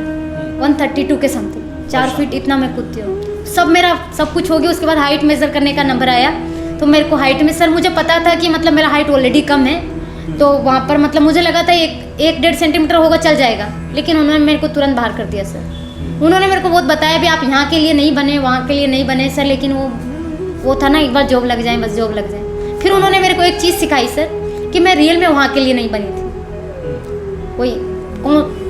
132 के समथिंग, 4 फीट इतना मैं कूदती हूँ। सब मेरा सब कुछ हो गया, उसके बाद हाइट मेजर करने का नंबर आया, तो मेरे को हाइट में सर मुझे पता था कि मतलब मेरा हाइट ऑलरेडी कम है, तो वहाँ पर मतलब मुझे लगा था 1-1.5 सेंटीमीटर होगा चल जाएगा, लेकिन उन्होंने मेरे को तुरंत बाहर कर दिया सर। उन्होंने मेरे को बहुत बताया भी आप यहाँ के लिए नहीं बने, वहाँ के लिए नहीं बने सर, लेकिन वो था ना एक बार जॉब लग जाए, बस जॉब लग जाए। फिर उन्होंने मेरे को एक चीज़ सिखाई सर कि मैं रियल में वहाँ के लिए नहीं बनी थी, वही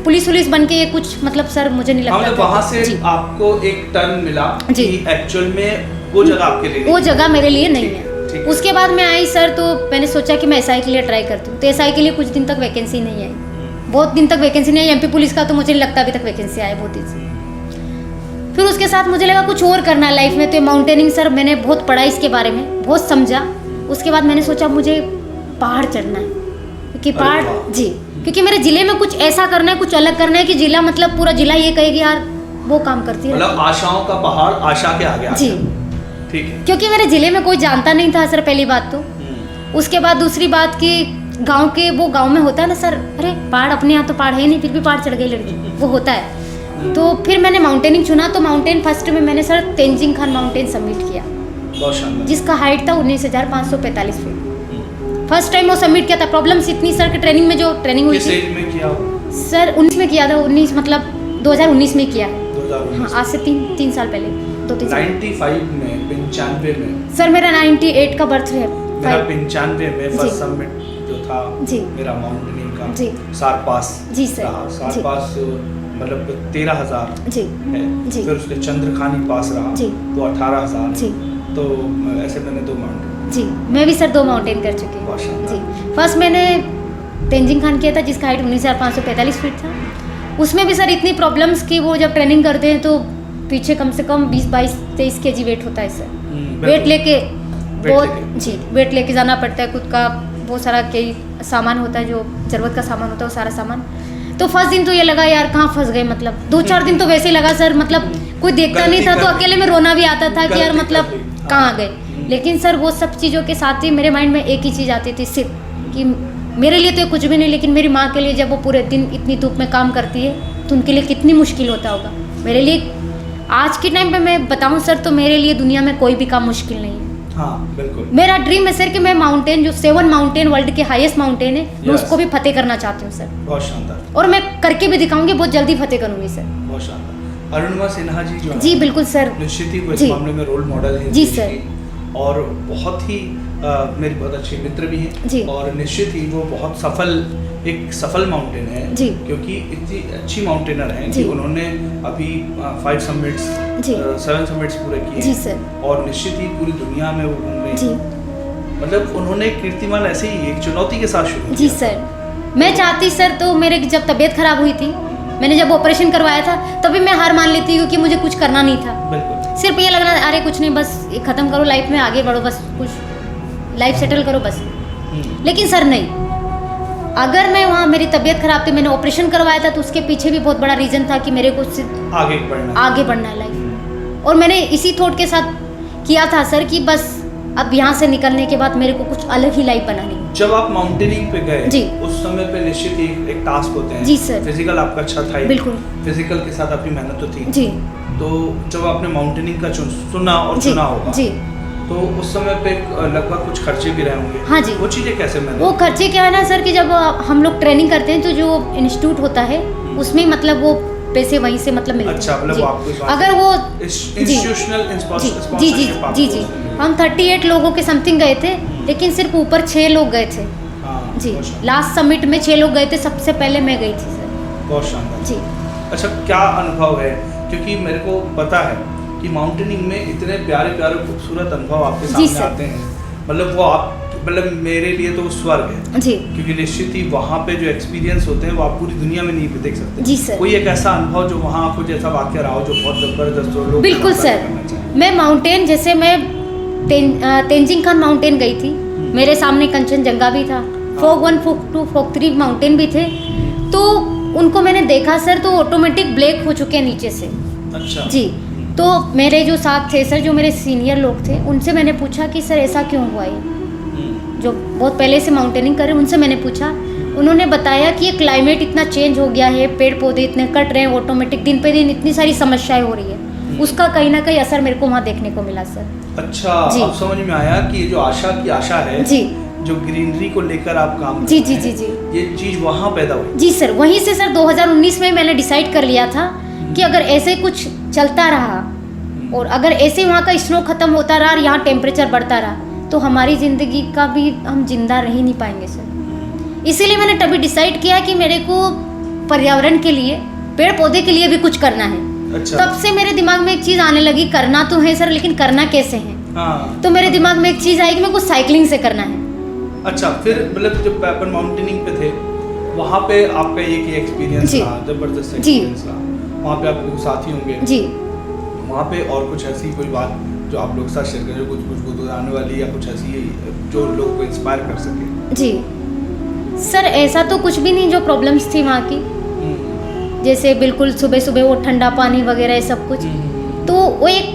पुलिस बन के कुछ मतलब सर मुझे नहीं लगता मतलब था। वहाँ से जी। आपको एक टर्न मिला जी। कि एक्चुअल में वो जगह आपके लिए वो जगह मेरे लिए नहीं ठीक है। है। उसके बाद मैं आई सर, तो मैंने सोचा कि मैं एसआई के लिए ट्राई करती हूँ, तो एसआई के लिए कुछ दिन तक वैकेंसी नहीं आई, बहुत दिन तक वैकेंसी नहीं आई। एमपी पुलिस का तो मुझे नहीं लगता अभी तक वैकेंसी आए बहुत दिन से। फिर उसके साथ मुझे लगा कुछ और करना है लाइफ में, तो माउंटेनिंग सर मैंने बहुत पढ़ा इसके बारे में, बहुत समझा। उसके बाद मैंने सोचा मुझे पहाड़ चढ़ना है, क्योंकि पहाड़ जी, क्योंकि मेरे जिले में कुछ ऐसा करना है, कुछ अलग करना है कि जिला मतलब पूरा जिला ये कहेगी यार वो काम करती है। मतलब आशाओं का पहाड़ आशा के आगे जी, ठीक है। क्योंकि मेरे जिले में कोई जानता नहीं था सर, पहली बात तो। उसके बाद दूसरी बात कि गांव के वो गांव में होता है ना सर, अरे पहाड़ अपने यहाँ तो पहाड़ है नहीं, फिर भी पहाड़ चढ़ गई लड़की, वो होता है। तो फिर मैंने माउंटेनिंग चुना, तो माउंटेन फर्स्ट में मैंने sir Tenzing Khan mountain submit किया, बहुत शानदार। जिसका हाइट था 19,545 फीट। फर्स्ट टाइम वो सबमिट किया था। प्रॉब्लम्स इतनी सर कि ट्रेनिंग में जो ट्रेनिंग हुई किस थी एज में किया हो? सर 19 में किया था, 19 मतलब 2019 में किया है। 2019 हाँ, आज से 3 साल पहले, 2-3 साल 95 में 95 में सर मेरा 98 का बर्थ है। मेरा 95 में फर्स्ट जी। सबमिट जो था जी। मेरा माउंटेनिंग का जी। सार पास जी सर। रहा। सार जी। पास मतलब 13,000 जी है। जी। फिर उसके चंद्रखानी पास रहा जी। तो 18,000। जी तो ऐसे मैंने 2 माउंटेन। जी, मैं भी सर 2 माउंटेन कर चुकी बहुत हूँ। शानदार। जी, फर्स्ट मैंने तेंजिंग खान किया था, जिसका हाइट 19,545 फीट था। उसमें भी सर इतनी प्रॉब्लम्स कि वो जब ट्रेनिंग करते हैं तो पीछे कम से कम 20-22-23 केजी वेट होता है सर। वेट लेके बहुत जी, वेट लेके जाना पड़ता है खुद का, बहुत सारा कई सामान होता है जो ज़रूरत का सामान होता है, वो सारा सामान। तो फर्स्ट दिन तो ये लगा यार कहाँ फंस गए, मतलब 2-4 दिन तो वैसे ही लगा सर, मतलब कोई देखता नहीं था तो अकेले में रोना भी आता था कि यार मतलब कहाँ आ गए। लेकिन सर वो सब चीज़ों के साथ ही मेरे माइंड में एक ही चीज़ आती थी सिर्फ कि मेरे लिए तो कुछ भी नहीं, लेकिन मेरी माँ के लिए जब वो पूरे दिन इतनी धूप में काम करती है तो उनके लिए कितनी मुश्किल होता होगा। मेरे लिए आज के टाइम पे मैं बताऊं सर, तो मेरे लिए दुनिया में कोई भी काम मुश्किल नहीं है। हाँ बिल्कुल। मेरा ड्रीम है सर कि मैं माउंटेन जो 7 माउंटेन वर्ल्ड के हाईएस्ट माउंटेन है, मैं Yes. उसको भी फतेह करना चाहती हूँ सर, बहुत शानदार। और मैं करके भी दिखाऊंगी, बहुत जल्दी फतेह करूंगी सर। बहुत शानदार। अरुणिमा सिन्हा जी जो है, जी बिल्कुल सर। निश्चित ही वो इस जी। मामले में रोल मॉडल है जी देश सर। की, और बहुत ही मेरी बहुत अच्छे मित्र भी हैं। जी। और निश्चित ही वो बहुत सफल माउंटेन है। जी। क्योंकि इतनी अच्छी माउंटेनर हैं जी। कि उन्होंने अभी 5 समिट्स जी। 7 समिट्स पूरे किए जी हैं। सर। और निश्चित ही पूरी दुनिया में वो घूम रहे जी। हैं। मतलब उन्होंने कीर्तिमान ऐसे ही एक चुनौती के साथ शुरू जी किया। सर। मैं चाहती सर, तो मेरे जब तबीयत खराब हुई थी, मैंने जब ऑपरेशन करवाया था तभी मैं हार मान लेती क्योंकि मुझे कुछ करना नहीं था। बिल्कुल। सिर्फ ये लगना अरे कुछ नहीं, बस ये ख़त्म करो, लाइफ में आगे बढ़ो, बस कुछ लाइफ सेटल करो बस। लेकिन सर नहीं, अगर मैं वहाँ मेरी तबीयत खराब थी, मैंने ऑपरेशन करवाया था, तो उसके पीछे भी बहुत बड़ा रीज़न था कि मेरे को सिर्फ आगे बढ़ना है लाइफ। और मैंने इसी थॉट के साथ किया था सर कि बस अब यहाँ से निकलने के बाद मेरे को कुछ अलग ही लाइफ बनानी है। जब आप माउंटेनिंग पे गए जी। उस समय पे निश्चित ही एक टास्क होते हैं। जी सर। फिजिकल आपका अच्छा था ही। बिल्कुल। फिजिकल के साथ आपकी मेहनत तो थी। जी। तो जब आपने माउंटेनिंग का सुना और जी, चुना होगा जी। तो उस समय पे लगभग कुछ खर्चे भी रहे होंगे। हाँ जी। वो चीज़ें कैसे मैंने वो खर्चे क्या है ना सर कि जब हम लोग ट्रेनिंग करते हैं तो जो इंस्टीट्यूट होता है उसमें मतलब वो पैसे वहीं से मतलब मिलते अच्छा, हैं। मतलब जी। वो आपको इस अगर वो इंस्टीट्यूशनल जी जी जी जी हम 38 लोगों के समथिंग गए थे, लेकिन सिर्फ ऊपर 6 लोग गए थे। जी, लास्ट समिट में 6 लोग गए थे, सबसे पहले मैं गई थी सर। बहुत शानदार जी। अच्छा, क्या अनुभव है, क्योंकि मेरे को पता है कि माउंटेनिंग में इतने प्यारे प्यारे खूबसूरत अनुभव आपके जी सामने सर। आते हैं, मतलब वो आप मतलब मेरे लिए तो वो स्वर्ग है। जी क्योंकि निश्चित ही वहाँ पे जो एक्सपीरियंस होते हैं वो आप पूरी दुनिया में नहीं देख सकते। जी सर। कोई एक ऐसा अनुभव जो वहाँ कुछ ऐसा वाक्य रहा हो जो बहुत जबरदस्त हो, लोग बिल्कुल साझा सर। करना चाहें। मैं माउंटेन जैसे मैं तेंजिंग खान माउंटेन गई थी, मेरे सामने कंचनजंगा भी था, फोक 1 फोक 2 फोक 3 माउंटेन भी थे। तो उनको मैंने देखा सर तो ऑटोमेटिक ब्लैक हो चुके हैं नीचे से। अच्छा जी। तो मेरे जो साथ थे सर, जो मेरे सीनियर लोग थे, उनसे मैंने पूछा कि सर ऐसा क्यों हुआ ये, जो बहुत पहले से माउंटेनिंग कर रहे हैं उनसे मैंने पूछा। उन्होंने बताया कि ये क्लाइमेट इतना चेंज हो गया है, पेड़ पौधे इतने कट रहे हैं, ऑटोमेटिक दिन पे दिन इतनी सारी समस्याएं हो रही है, उसका कहीं ना कहीं असर मेरे को वहाँ देखने को मिला सर। अच्छा, जी। अब समझ में आया कि ये जो आशा की आशा है, जी जो ग्रीनरी को लेकर आप काम कर जी रहे जी हैं, जी जी ये चीज वहाँ पैदा हुई। जी सर। वहीं से सर 2019 में मैंने डिसाइड कर लिया था कि अगर ऐसे कुछ चलता रहा और अगर ऐसे वहाँ का स्नो खत्म होता रहा और यहाँ टेम्परेचर बढ़ता रहा तो हमारी ज़िंदगी का भी हम जिंदा रह ही नहीं पाएंगे सर। इसीलिए मैंने तभी डिसाइड किया कि मेरे को पर्यावरण के लिए, पेड़ पौधे के लिए भी कुछ करना है। अच्छा। तब से मेरे दिमाग में एक चीज़ आने लगी, करना तो है सर लेकिन करना कैसे है। हाँ। तो मेरे दिमाग में एक चीज़ आई कि मेरे को साइकिलिंग से करना है। अच्छा, फिर मतलब जब अपन माउंटेनिंग पे थे वहाँ पे आपका ये एक्सपीरियंस जी। रहा, जबरदस्त जी। एक्सपीरियंस रहा, वहाँ पे आपके साथी होंगे जी वहाँ पे, और कुछ ऐसी कोई बात जो आप लोग के साथ शेयर करें, कुछ गुदगुदाने वाली या कुछ ऐसी जो लोग को इंस्पायर कर सके। जी सर, ऐसा तो कुछ भी नहीं जो प्रॉब्लम्स थी वहाँ की, जैसे बिल्कुल सुबह सुबह वो ठंडा पानी वगैरह ये सब कुछ, तो वो एक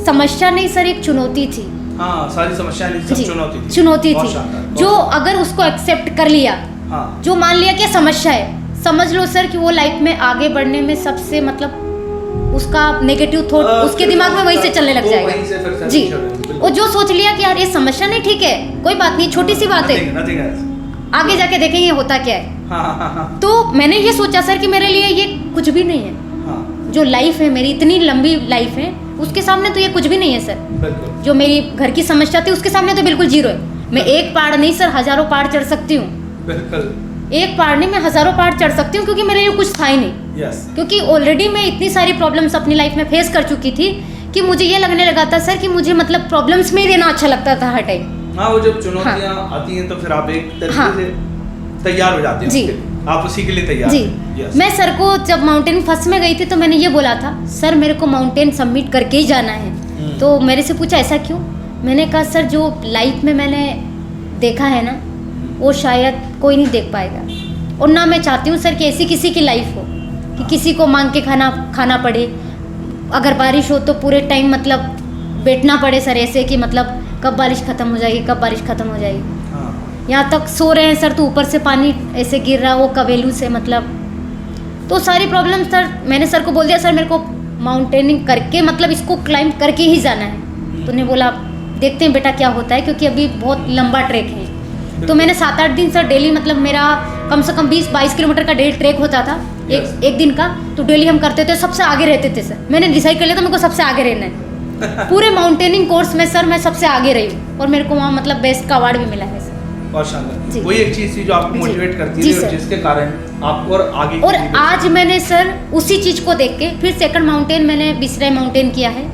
समस्या नहीं सर, एक चुनौती थी। हाँ, सारी समस्याएं नहीं, जी, सब चुनौती थी। चुनौती बहुत थी शानदार, जो बहुत- अगर उसको एक्सेप्ट कर लिया, हाँ, जो मान लिया कि समस्या है, समझ लो सर कि वो लाइफ में आगे बढ़ने में सबसे मतलब उसका नेगेटिव थॉट उसके फिर दिमाग में वहीं से चलने लग वो वहीं से जाएगा। फिर जी, बिल्कुल। वो जो सोच लिया कि यार ये समस्या नहीं, ठीक है कोई बात नहीं, छोटी सी बात है, Nothing- nothing else। आगे जाके देखेंगे होता क्या है। हाँ हाँ हाँ हाँ तो मैंने ये सोचा सर कि मेरे लिए ये कुछ भी नहीं है, हाँ, जो लाइफ है मेरी इतनी लंबी लाइफ है उसके सामने तो ये कुछ भी नहीं है सर। बिल्कुल जो मेरी घर की समस्या थी उसके सामने तो बिल्कुल जीरो है। मैं एक पहाड़ नहीं सर, हजारों पहाड़ चढ़ सकती हूँ। बिल्कुल। एक पहाड़ नहीं, मैं हजारों पहाड़ चढ़ सकती हूँ, क्योंकि मेरे लिए कुछ था ही नहीं। यस। क्योंकि ऑलरेडी मैं इतनी सारी प्रॉब्लम्स अपनी लाइफ में फेस कर चुकी थी कि मुझे ये लगने लगा था सर कि मुझे मतलब प्रॉब्लम्स में ही रहना अच्छा लगता था हर टाइम। हाँ, वो जब चुनौतियाँ आती हैं तो फिर आप एक तरीके हाँ। से तैयार हो जाते हैं जी। उसके लिए। आप उसी के लिए तैयार जी हैं। Yes। मैं सर को जब माउंटेन फर्स्ट में गई थी तो मैंने ये बोला था, सर मेरे को माउंटेन सबमिट करके ही जाना है। तो मेरे से पूछा ऐसा क्यों? मैंने कहा सर जो लाइफ में मैंने देखा है ना वो शायद कोई नहीं देख पाएगा, और ना मैं चाहती हूँ सर कि ऐसी किसी की लाइफ हो कि किसी को मांग के खाना पड़े, अगर बारिश हो तो पूरे टाइम मतलब बैठना पड़े सर, ऐसे कि मतलब कब बारिश ख़त्म हो जाएगी, कब बारिश ख़त्म हो जाएगी। हाँ। यहाँ तक सो रहे हैं सर तो ऊपर से पानी ऐसे गिर रहा है वो कवेलू से, मतलब तो सारी प्रॉब्लम सर मैंने सर को बोल दिया सर मेरे को माउंटेनिंग करके मतलब इसको क्लाइंब करके ही जाना है। तो उन्हें बोला देखते हैं बेटा क्या होता है, क्योंकि अभी बहुत लंबा ट्रैक है। तो मैंने 7-8 दिन सर डेली मतलब मेरा कम से कम 20-22 किलोमीटर का डेली ट्रैक होता था एक दिन का, तो डेली हम करते थे, सबसे आगे रहते थे सर। मैंने डिसाइड कर लिया था मेरे को सबसे आगे रहना है। पूरे माउंटेनिंग कोर्स में सर मैं सबसे आगे रही हूँ और मेरे को वहाँ मतलब बेस्ट का अवार्ड भी मिला है सर। बहुत शानदार। जी। वही एक चीज थी जो आपको जी। मोटिवेट करती जी थी और सर। जिसके कारण आपको और आगे और आज मैंने सर उसी चीज़ को देख के फिर सेकंड माउंटेन मैंने बिसराई माउंटेन किया है।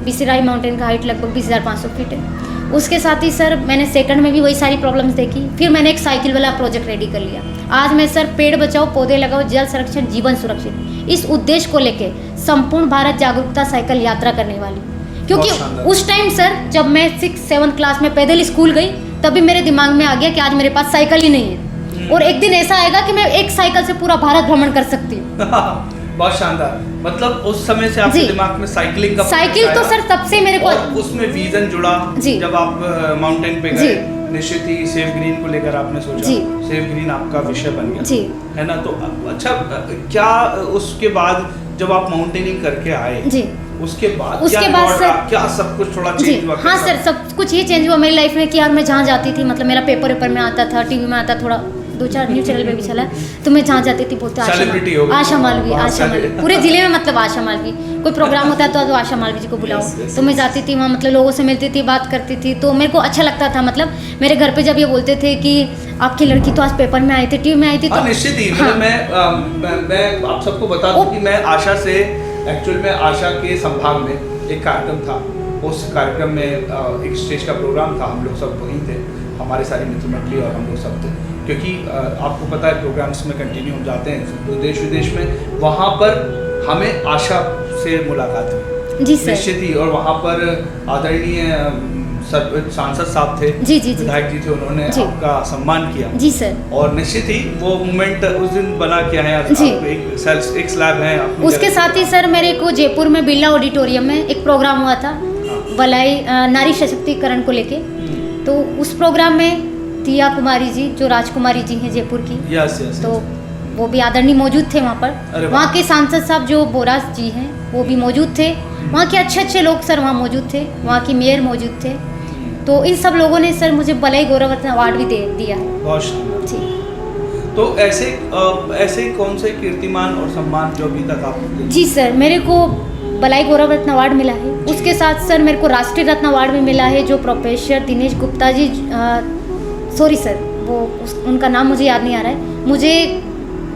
बिसराई माउंटेन का हाइट लगभग 20,500 फीट है। उसके साथ ही सर मैंने सेकंड में भी वही सारी प्रॉब्लम्स देखी, फिर मैंने एक साइकिल वाला प्रोजेक्ट रेडी कर लिया। आज मैं सर पेड़ बचाओ पौधे लगाओ जल संरक्षण जीवन सुरक्षित इस उद्देश्य को लेके संपूर्ण भारत जागरूकता साइकिल यात्रा करने वाली हूँ। क्योंकि बहुत शानदार। उस टाइम सर जब मैं 6-7 क्लास में पैदल स्कूल गई तभी मेरे दिमाग में आ गया कि आज मेरे पास साइकिल ही नहीं है, और एक दिन ऐसा आएगा कि मैं एक साइकिल से पूरा भारत भ्रमण कर सकती हूँ। बहुत शानदार। मतलब उस समय से आपके जी। दिमाग में साइकिलिंग का साइकिल तो सर तब से मेरे को और उसमें विजन जुड़ा। जी। जब आप माउंटेन पे जी। गए निश्चित ही सेफ ग्रीन को लेकर आपने सोचा। जी। सेफ ग्रीन आपका विषय बन गया जी। है ना। तो अच्छा क्या उसके बाद जब आप माउंटेनिंग करके आए जी, उसके बाद उसके क्या बाद रिवॉर्ड सर क्या सब कुछ थोड़ा जी चेंज हुआ? हाँ कैसा? सर, सब कुछ ये चेंज हुआ मेरी लाइफ में कि यार मैं जहाँ जाती थी, मतलब मेरा पेपर में आता था, टीवी में आता, थोड़ा 2-4 न्यूज़ चैनल पे भी चला, तो मैं जहाँ जाती थी बोलते Celebrity हो गई। आशा मालवी, बहुत आशा मालवी, पूरे जिले में मतलब आशा मालवी, कोई प्रोग्राम होता था तो आशा मालवी जी को बुलाओ। Yes, yes, तो मैं जाती थी वहाँ, मतलब लोगों से मिलती थी, बात करती थी, तो मेरे को अच्छा लगता था। मतलब मेरे घर पे जब ये बोलते थे कि आपकी लड़की तो आज पेपर में आई थी, टीवी में आई थी, हाँ तो निश्चित ही, हाँ। मतलब मैं आप सबको बता दूं कि मैं आशा से एक्चुअल में आशा के संभाग में एक कार्यक्रम था, उस कार्यक्रम में एक स्टेज का प्रोग्राम था, हम लोग सब वहीं थे, हमारे सारी मित्र मंडली और हम लोग सब थे, क्योंकि आपको पता है प्रोग्राम्स में कंटिन्यू हम जाते हैं तो देश विदेश में, वहाँ पर हमें आशा से मुलाकात हुई जी सर, निश्चित ही। और वहाँ पर आदरणीय सांसद साहब थे, जी जी जी विधायक जी थे, उन्होंने जी। आपका सम्मान किया जी सर। और निश्चित ही वो मोमेंट उस दिन बना के आए। जी। एक स्लैब है अपनी उसके जगह। साथ ही सर मेरे को जयपुर में बिरला ऑडिटोरियम में एक प्रोग्राम हुआ था, भलाई नारी सशक्तिकरण को लेके। तो उस प्रोग्राम में दिया कुमारी जी, जो राजकुमारी जी हैं जयपुर की, यस यस, तो वो भी आदरणीय मौजूद थे वहाँ अरे पर। वाह। वहाँ के सांसद साहब जो बोरास जी हैं वो भी मौजूद थे, वहाँ के अच्छे अच्छे लोग सर वहाँ मौजूद थे, वहाँ की मेयर मौजूद थे। तो इन सब लोगों ने सर मुझे बलाई गौरव रत्न अवार्ड भी दे दिया है बहुत शानदार। जी। तो ऐसे कौन से कीर्तिमान और सम्मान जो अभी तक आपको? जी सर, मेरे को बलाई गौरव रत्न अवार्ड मिला है, उसके साथ सर मेरे को राष्ट्रीय रत्न अवार्ड भी मिला है, जो professor Dinesh Gupta ji, sorry sir वो उनका नाम मुझे याद नहीं आ रहा है, मुझे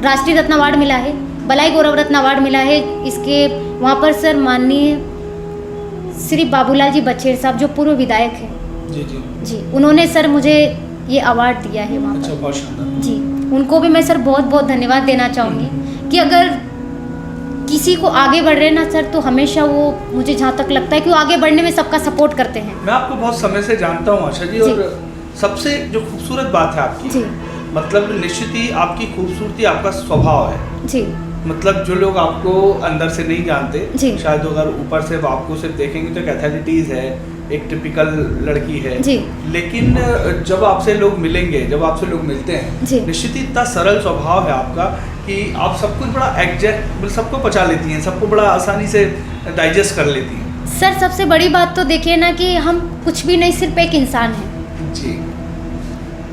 राष्ट्रीय रत्न अवार्ड मिला है, बलाई गौरव रत्न अवार्ड मिला है। इसके वहाँ पर सर माननीय श्री बाबूलाल जी बछेर साहब जो पूर्व विधायक हैं, जी जी जी, उन्होंने सर मुझे ये अवार्ड दिया है वहाँ अच्छा, पर। बहुत शानदार। जी, उनको भी मैं सर बहुत बहुत धन्यवाद देना चाहूँगी कि अगर किसी को आगे बढ़ रहे ना सर, तो हमेशा वो, मुझे जहाँ तक लगता है कि वो आगे बढ़ने में सबका सपोर्ट करते हैं। मैं आपको बहुत समय से जानता हूँ आशा जी, जी। और सबसे जो खूबसूरत बात है आपकी, जी मतलब निश्चित ही आपकी खूबसूरती आपका स्वभाव है। जी मतलब जो लोग आपको अंदर से नहीं जानते, जी। शायद अगर ऊपर से वो आपको सिर्फ देखेंगे तो एक एथेलिटीज है, एक टिपिकल लड़की है, जी। लेकिन जब आपसे लोग मिलेंगे, जब आपसे लोग मिलते हैं, जी। निश्चित ही इतना सरल स्वभाव है आपका कि आप सब कुछ बड़ा एग्जैक्ट, सबको पचा लेती हैं, सबको बड़ा आसानी से डाइजेस्ट कर लेती हैं। सर, सबसे बड़ी बात तो देखिए ना कि हम कुछ भी नहीं, सिर्फ एक इंसान हैं। जी,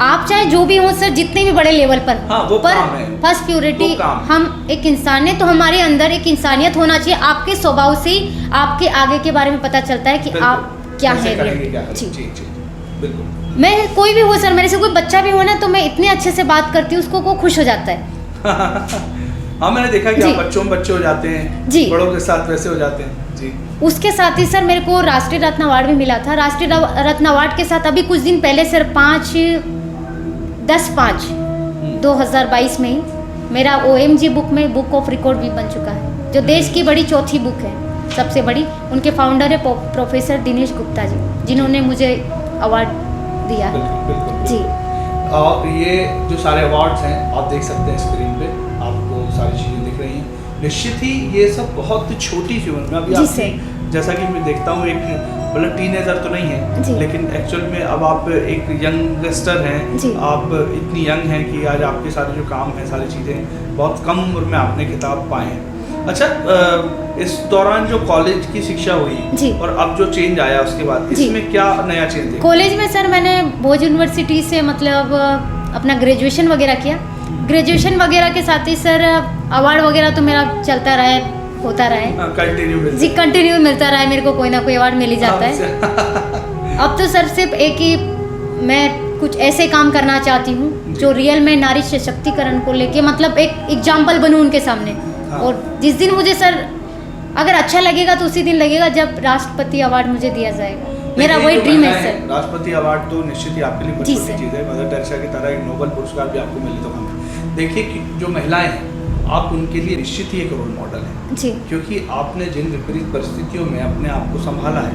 आप चाहे जो भी हो सर, जितने भी बड़े लेवल पर, हाँ, वो पर काम है। फर्स्ट प्योरिटी वो काम। हम एक इंसान है, तो हमारे अंदर एक इंसानियत होना चाहिए। आपके स्वभाव से ही आपके आगे के बारे में पता चलता है कि बिल्कुल। आप क्या कैसे है करेंगे, क्या रियल। करेंगे। जी, जी जी, बिल्कुल। मैं कोई भी हो सर, मेरे से कोई बच्चा भी हो ना, तो मैं इतने अच्छे से बात करती हूँ, उसको वो खुश हो जाता है। हाँ, मैंने देखा कि जी। आप बच्चों में बच्चे हो जाते हैं, जी। बड़ों के साथ वैसे हो जाते हैं। जी, उसके साथ ही सर मेरे को राष्ट्रीय रत्न अवार्ड भी मिला था। राष्ट्रीय रत्न अवार्ड के साथ अभी कुछ दिन पहले सर 10/5/2022 में ही मेरा OMG बुक में बुक ऑफ रिकॉर्ड भी बन चुका है, जो देश की बड़ी चौथी बुक है, सबसे बड़ी। उनके फाउंडर है प्रोफेसर दिनेश गुप्ता जी, जिन्होंने मुझे अवार्ड दिया है। बिल्कुल बिल्कुल। जी, और ये जो सारे अवार्ड्स हैं आप देख सकते हैं स्क्रीन पे, आपको सारी चीज़ें दिख रही हैं। निश्चित ही ये सब बहुत छोटी सी उम्र में अभी जी आपकी, जैसा कि मैं देखता हूँ, एक मतलब टीनेजर तो नहीं है, जी। लेकिन एक्चुअल में अब आप एक यंगस्टर हैं, जी। आप इतनी यंग हैं कि आज आपके सारे जो काम हैं, सारी चीज़ें बहुत कम उम्र में आपने किताब पाए हैं। अच्छा, इस दौरान जो कॉलेज की शिक्षा हुई जी। और अब जो चेंज आया उसके बाद, जी। इसमें क्या नया चेंज देखा? कॉलेज में सर मैंने भोज यूनिवर्सिटी से मतलब अपना ग्रेजुएशन वगैरह किया। ग्रेजुएशन वगैरह के साथ ही सर अवार्ड वगैरह तो मेरा चलता रहा है, होता रहा है कंटिन्यू जी, कंटिन्यू मिलता रहा है, मेरे को कोई ना कोई अवार्ड मिल ही जाता है। अब तो सर सिर्फ एक ही, मैं कुछ ऐसे काम करना चाहती हूँ जो रियल में नारी सशक्तिकरण को लेके, मतलब एक एग्जाम्पल बनूँ उनके सामने। हाँ। और जिस दिन मुझे सर अगर अच्छा लगेगा तो उसी दिन लगेगा जब राष्ट्रपति अवार्ड मुझे दिया जाएगा। मेरा देखिए, वही जो ड्रीम है महिलाएं, सर। राष्ट्रपति अवार्ड तो निश्चित ही आपके लिए बड़ी जी छोटी सर। चीज़ है। मदर टेरेसा की तरह एक नोबेल पुरस्कार भी आपको मिले तो हम देखिए कि जो महिलाएं हैं, आप उनके लिए निश्चित ही एक रोल मॉडल हैं, जी क्योंकि आपने जिन विपरीत परिस्थितियों में अपने आप को संभाला है,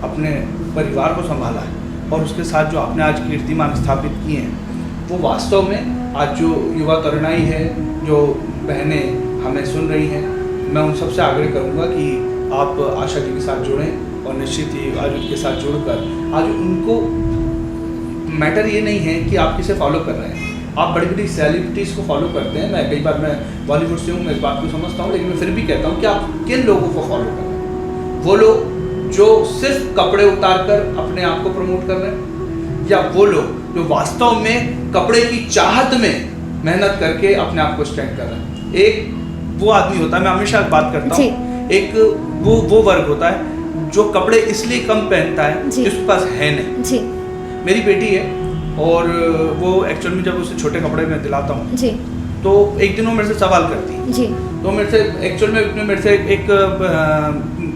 अपने परिवार को संभाला है, और उसके साथ जो आपने आज कीर्तिमान स्थापित किए हैं, वो वास्तव में आज जो युवा तरुणाई है, जो बहनें हमें सुन रही हैं, मैं उन सबसे आग्रह करूँगा कि आप आशा जी के साथ जुड़ें, और निश्चित ही आज उनके साथ जुड़कर आज उनको मैटर ये नहीं है कि आप किसे फॉलो कर रहे हैं, आप बड़ी बड़ी सेलिब्रिटीज़ को फॉलो करते हैं, मैं कई बार मैं बॉलीवुड से हूँ, मैं इस बात को समझता हूँ, लेकिन मैं फिर भी कहता हूँ कि आप किन लोगों को फॉलो कर रहे हैं। वो लोग जो सिर्फ कपड़े उतार कर अपने आप को प्रमोट कर रहे हैं, या वो लोग जो वास्तव में कपड़े की चाहत में मेहनत करके अपने आप को स्टैंड कर रहे हैं। एक वो आदमी होता है, मैं हमेशा बात करता हूँ, एक वो वर्ग होता है जो कपड़े इसलिए कम पहनता है जिसके पास है नहीं। जी। मेरी बेटी है और वो एक्चुअल में जब उसे छोटे कपड़े में दिलाता हूँ तो एक दिन वो मेरे से सवाल करती है जी। तो मेरे से एक्चुअल में मेरे से एक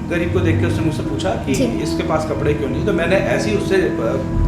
गरीब को देख के उसने मुझसे पूछा कि इसके पास कपड़े क्यों नहीं, तो मैंने ऐसे ही उससे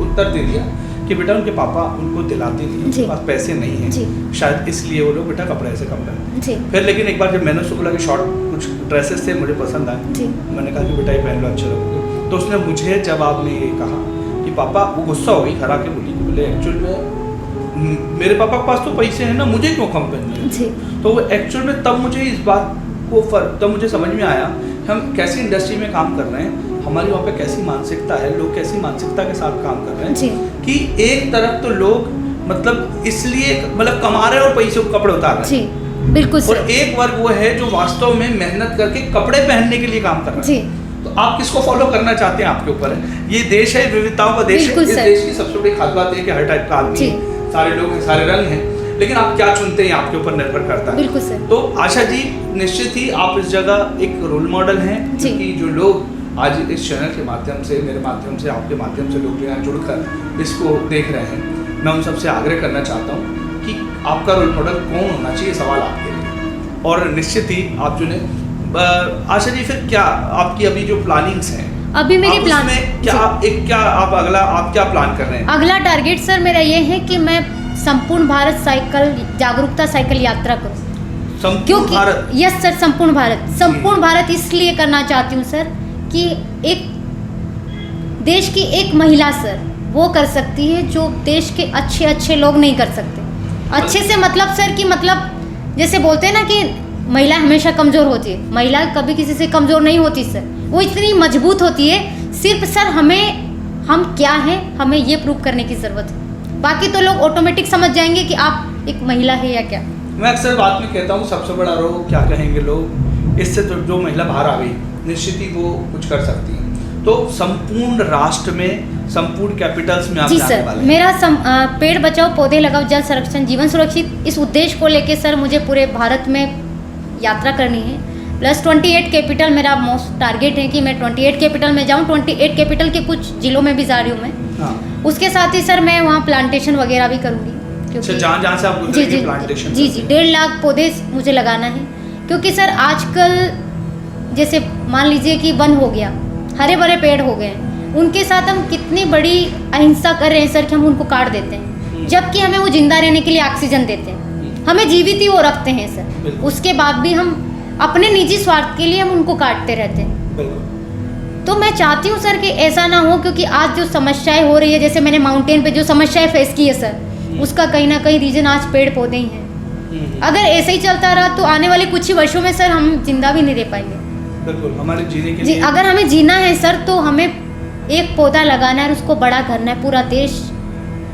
उत्तर दे दिया कि बेटा उनके पापा उनको दिलाते नहीं, उनके पास पैसे नहीं हैं, शायद इसलिए वो लोग बेटा कपड़े ऐसे कम पहनते हैं। फिर लेकिन एक बार जब मैंने उसको बोला कि शॉर्ट कुछ ड्रेसेस थे मुझे पसंद आए, मैंने कहा कि बेटा ये पहन लो अच्छे लगोगे, तो उसने मुझे जवाब में ये कहा कि पापा, वो गुस्सा हो गई, हरा के बोली कि बोले एक्चुअल में मेरे पापा के पास तो पैसे हैं ना, मुझे क्यों कम पहनने हैं। तो वो एक्चुअल में तब मुझे इस बात को तब मुझे समझ में आया हम कैसी इंडस्ट्री में काम कर रहे हैं, हमारी वहाँ पे कैसी मानसिकता है, लोग कैसी मानसिकता के साथ काम कर रहे हैं कि एक तरफ तो लोग मतलब इसलिए मतलब कमा रहे हैं और पैसे कपड़े उतार रहे हैं, बिल्कुल, और एक वर्ग वो है जो वास्तव में मेहनत करके कपड़े पहनने के लिए काम कर रहा है। तो आप किसको फॉलो करना चाहते हैं आपके ऊपर है। ये देश है, विविधताओं का देश है। इस देश की सबसे बड़ी खास बात है कि हर टाइप का आदमी, सारे लोग हैं, सारे रंग हैं, लेकिन आप क्या चुनते हैं आपके ऊपर निर्भर करता है। बिल्कुल सर। तो आशा जी निश्चित ही आप इस जगह एक रोल मॉडल हैं, क्योंकि जो लोग आज इस चैनल के माध्यम से, मेरे माध्यम से, आपके माध्यम से लोग यहाँ जुड़कर इसको देख रहे हैं, मैं उन सबसे आग्रह करना चाहता हूँ कि आपका रोल मॉडल कौन होना चाहिए, सवाल आपके लिए, और निश्चित ही आप चुने। आशा जी फिर क्या आपकी अभी जो प्लानिंग्स हैं, अभी मेरी प्लान में क्या आप क्या प्लान कर रहे हैं? अगला टारगेट सर मेरा ये है कि मैं संपूर्ण भारत साइकिल जागरूकता साइकिल यात्रा करूं। संपूर्ण भारत? यस सर, संपूर्ण भारत इसलिए करना चाहती हूँ सर कि एक देश की एक महिला सर वो कर सकती है जो देश के अच्छे लोग नहीं कर सकते। अच्छे से मतलब सर कि मतलब जैसे बोलते हैं ना कि महिला हमेशा कमज़ोर होती है, महिला कभी किसी से कमज़ोर नहीं होती सर, वो इतनी मजबूत होती है। सिर्फ सर हम क्या हैं, हमें ये प्रूव करने की ज़रूरत है, बाकी तो लोग ऑटोमेटिक समझ जाएंगे कि आप एक महिला है या क्या। मैं अक्सर बात में कहता हूँ सबसे बड़ा रोग क्या कहेंगे लोग, इससे तो जो महिला बाहर आ गई निश्चित ही वो कुछ कर सकती है। तो संपूर्ण राष्ट्र में, संपूर्ण कैपिटल्स में आप जाने वाले हैं। मेरा पेड़ बचाओ पौधे लगाओ जल संरक्षण जीवन सुरक्षित, इस उद्देश्य को लेके सर मुझे पूरे भारत में यात्रा करनी है। प्लस 28 कैपिटल मेरा मोस्ट टारगेट है कि मैं 28 कैपिटल में जाऊँ। 28 कैपिटल के कुछ जिलों में भी जा रही हूँ मैं। उसके साथ ही सर मैं वहाँ प्लांटेशन वगैरह भी करूँगी, क्योंकि जहाँ से आप गुजरेंगे प्लांटेशन। जी 1.5 लाख पौधे मुझे लगाना है, क्योंकि सर आजकल जैसे मान लीजिए कि वन हो गया, हरे भरे पेड़ हो गए, उनके साथ हम कितनी बड़ी अहिंसा कर रहे हैं सर कि हम उनको काट देते हैं, जबकि हमें वो जिंदा रहने के लिए ऑक्सीजन देते हैं, हमें जीवित ही वो रखते हैं सर, उसके बाद भी हम अपने निजी स्वार्थ के लिए हम उनको काटते रहते हैं। तो मैं चाहती हूँ सर कि ऐसा ना हो, क्योंकि आज जो समस्याएं हो रही है, जैसे मैंने माउंटेन पे जो समस्याएं फेस की है सर, उसका कहीं ना कहीं रीजन आज पेड़ पौधे ही हैं। अगर ऐसे ही चलता रहा तो आने वाले कुछ ही वर्षों में सर हम जिंदा भी नहीं रह पाएंगे। बिल्कुल, हमारे जीने के लिए अगर हमें जीना है सर तो हमें एक पौधा लगाना है और उसको बड़ा करना है। पूरा देश,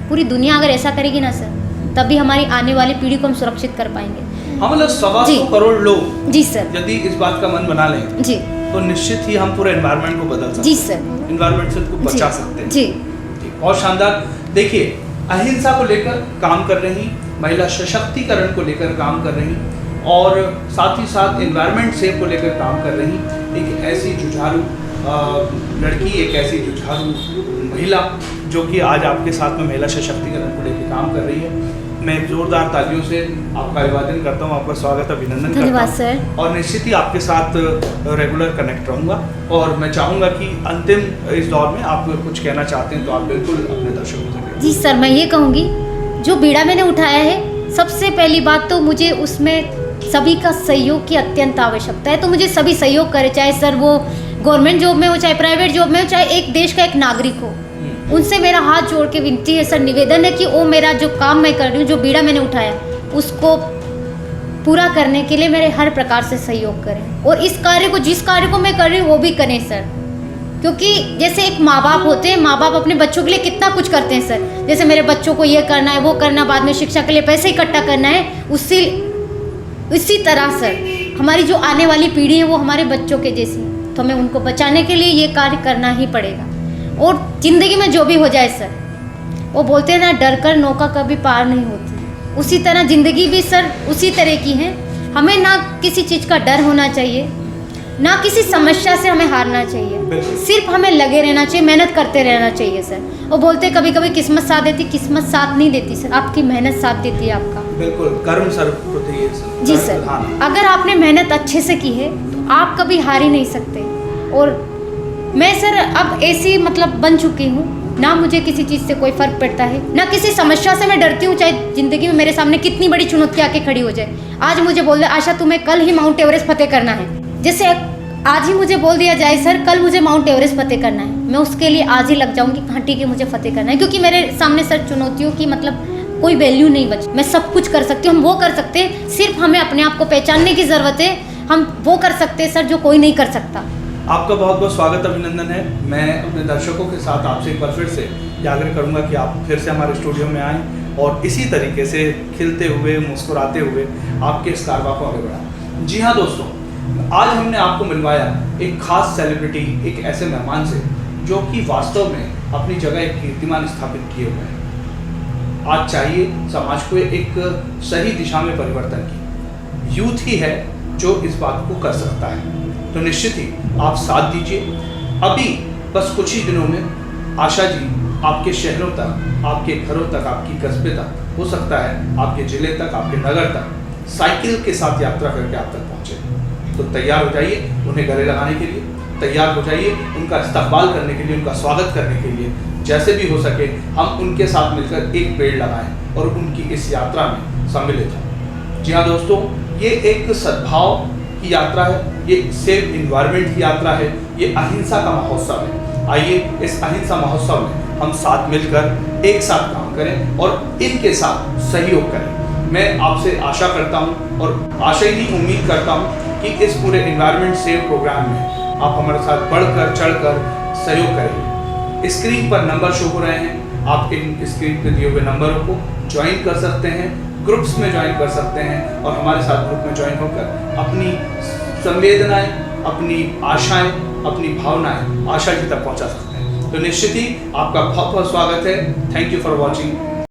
पूरी दुनिया अगर ऐसा करेगी ना सर, तभी हमारी आने वाली पीढ़ी को हम सुरक्षित कर पाएंगे। हम मतलब 125 करोड़ लोग जी सर यदि इस बात का मन बना लें जी, तो निश्चित ही हम पूरे एनवायरनमेंट को बदल सकते हैं। जी सर, एनवायरनमेंट से उसको बचा सकते हैं। जी बहुत शानदार। देखिए, अहिंसा को लेकर काम कर रही, महिला सशक्तिकरण को लेकर काम कर रही, और साथ ही साथ एनवायरनमेंट सेव को लेकर काम कर रही एक ऐसी जुझारू लड़की, एक ऐसी जुझारू महिला जो कि आज आपके साथ में महिला सशक्तिकरण को लेकर काम कर रही है। मैं जोरदार तालियों से आपका अभिवादन करता हूँ, आपका स्वागत, अभिनंदन करता हूँ सर। और निश्चित ही आपके साथ रेगुलर कनेक्ट रहूँगा, और मैं चाहूँगा कि अंतिम इस दौर में आप कुछ कहना चाहते हैं तो आप बिल्कुल अपने दर्शकों से कहें। जी सर, मैं ये कहूँगी जो बीड़ा मैंने उठाया है, सबसे पहली बात तो मुझे उसमें सभी का सहयोग की अत्यंत आवश्यकता है। तो मुझे सभी सहयोग करे, चाहे सर वो गवर्नमेंट जॉब में हो, चाहे प्राइवेट जॉब में हो, चाहे एक देश का एक नागरिक हो। उनसे मेरा हाथ जोड़ के विनती है सर, निवेदन है कि वो मेरा जो काम मैं कर रही हूँ, जो बीड़ा मैंने उठाया, उसको पूरा करने के लिए मेरे हर प्रकार से सहयोग करें, और इस कार्य को, जिस कार्य को मैं कर रही हूँ वो भी करें सर, क्योंकि जैसे एक माँ बाप होते हैं, माँ बाप अपने बच्चों के लिए कितना कुछ करते हैं सर। जैसे मेरे बच्चों को ये करना है, वो करना, बाद में शिक्षा के लिए पैसे इकट्ठा करना है, उसी तरह सर हमारी जो आने वाली पीढ़ी है वो हमारे बच्चों के जैसी है। तो हमें उनको बचाने के लिए ये कार्य करना ही पड़ेगा। और ज़िंदगी में जो भी हो जाए सर, वो बोलते हैं ना, डर कर नौका कभी पार नहीं होती, उसी तरह ज़िंदगी भी सर उसी तरह की है। हमें ना किसी चीज़ का डर होना चाहिए, ना किसी समस्या से हमें हारना चाहिए, सिर्फ हमें लगे रहना चाहिए, मेहनत करते रहना चाहिए सर। वो बोलते कभी कभी किस्मत साथ देती, किस्मत साथ नहीं देती सर, आपकी मेहनत साथ देती है आपका। बिल्कुल, कर्म सर्वप्रति है सर। जी सर, अगर आपने मेहनत अच्छे से की है तो आप कभी हार ही नहीं सकते। और मैं सर अब ऐसी मतलब बन चुकी हूँ, ना मुझे किसी चीज़ से कोई फ़र्क पड़ता है, ना किसी समस्या से मैं डरती हूँ, चाहे ज़िंदगी में मेरे सामने कितनी बड़ी चुनौती आके खड़ी हो जाए। आज मुझे बोल दे आशा तुम्हें कल ही माउंट एवरेस्ट फतेह करना है, जैसे आज ही मुझे बोल दिया जाए सर कल मुझे माउंट एवरेस्ट फतेह करना है, मैं उसके लिए आज ही लग जाऊंगी, हाँ ठीक है मुझे फतेह करना है। क्योंकि मेरे सामने सर चुनौतियों की मतलब कोई वैल्यू नहीं बची। मैं सब कुछ कर सकती हूँ, हम वो कर सकते हैं, सिर्फ हमें अपने आप को पहचानने की ज़रूरत है। हम वो कर सकते हैं सर जो कोई नहीं कर सकता। आपका बहुत बहुत स्वागत, अभिनंदन है। मैं अपने दर्शकों के साथ आपसे एक बार फिर से आग्रह करूंगा कि आप फिर से हमारे स्टूडियो में आएँ और इसी तरीके से खिलते हुए, मुस्कुराते हुए आपके इस कारवा को आगे बढ़ाएं। जी हाँ दोस्तों, आज हमने आपको मिलवाया एक खास सेलिब्रिटी, एक ऐसे मेहमान से जो कि वास्तव में अपनी जगह एक कीर्तिमान स्थापित किए हुए हैं। आज चाहिए समाज को एक सही दिशा में परिवर्तन की, यूथ ही है जो इस बात को कर सकता है। तो निश्चित ही आप साथ दीजिए। अभी बस कुछ ही दिनों में आशा जी आपके शहरों तक, आपके घरों तक, आपकी कस्बे तक, हो सकता है आपके ज़िले तक, आपके नगर तक साइकिल के साथ यात्रा करके आप तक पहुँचे। तो तैयार हो जाइए उन्हें गले लगाने के लिए, तैयार हो जाइए उनका इस्तकबाल करने के लिए, उनका स्वागत करने के लिए। जैसे भी हो सके हम उनके साथ मिलकर एक पेड़ लगाएं और उनकी इस यात्रा में सम्मिलित हों। जी हाँ दोस्तों, ये एक सद्भाव की यात्रा है, ये सेव इन्वायरमेंट की यात्रा है, ये अहिंसा का महोत्सव है। आइए इस अहिंसा महोत्सव में हम साथ मिलकर एक साथ काम करें और इनके साथ सहयोग करें। मैं आपसे आशा करता हूं और आशा ही उम्मीद करता हूं कि इस पूरे इन्वायरमेंट सेव प्रोग्राम में आप हमारे साथ बढ़कर चढ़कर सहयोग करेंगे। स्क्रीन पर नंबर शो हो रहे हैं, आप इन स्क्रीन पर दिए हुए नंबरों को ज्वाइन कर सकते हैं, ग्रुप्स में ज्वाइन कर सकते हैं और हमारे साथ ग्रुप में ज्वाइन होकर अपनी संवेदनाएं, अपनी आशाएं, अपनी भावनाएं आशा जी तक पहुंचा सकते हैं। तो निश्चित ही आपका बहुत बहुत स्वागत है। Thank you for watching.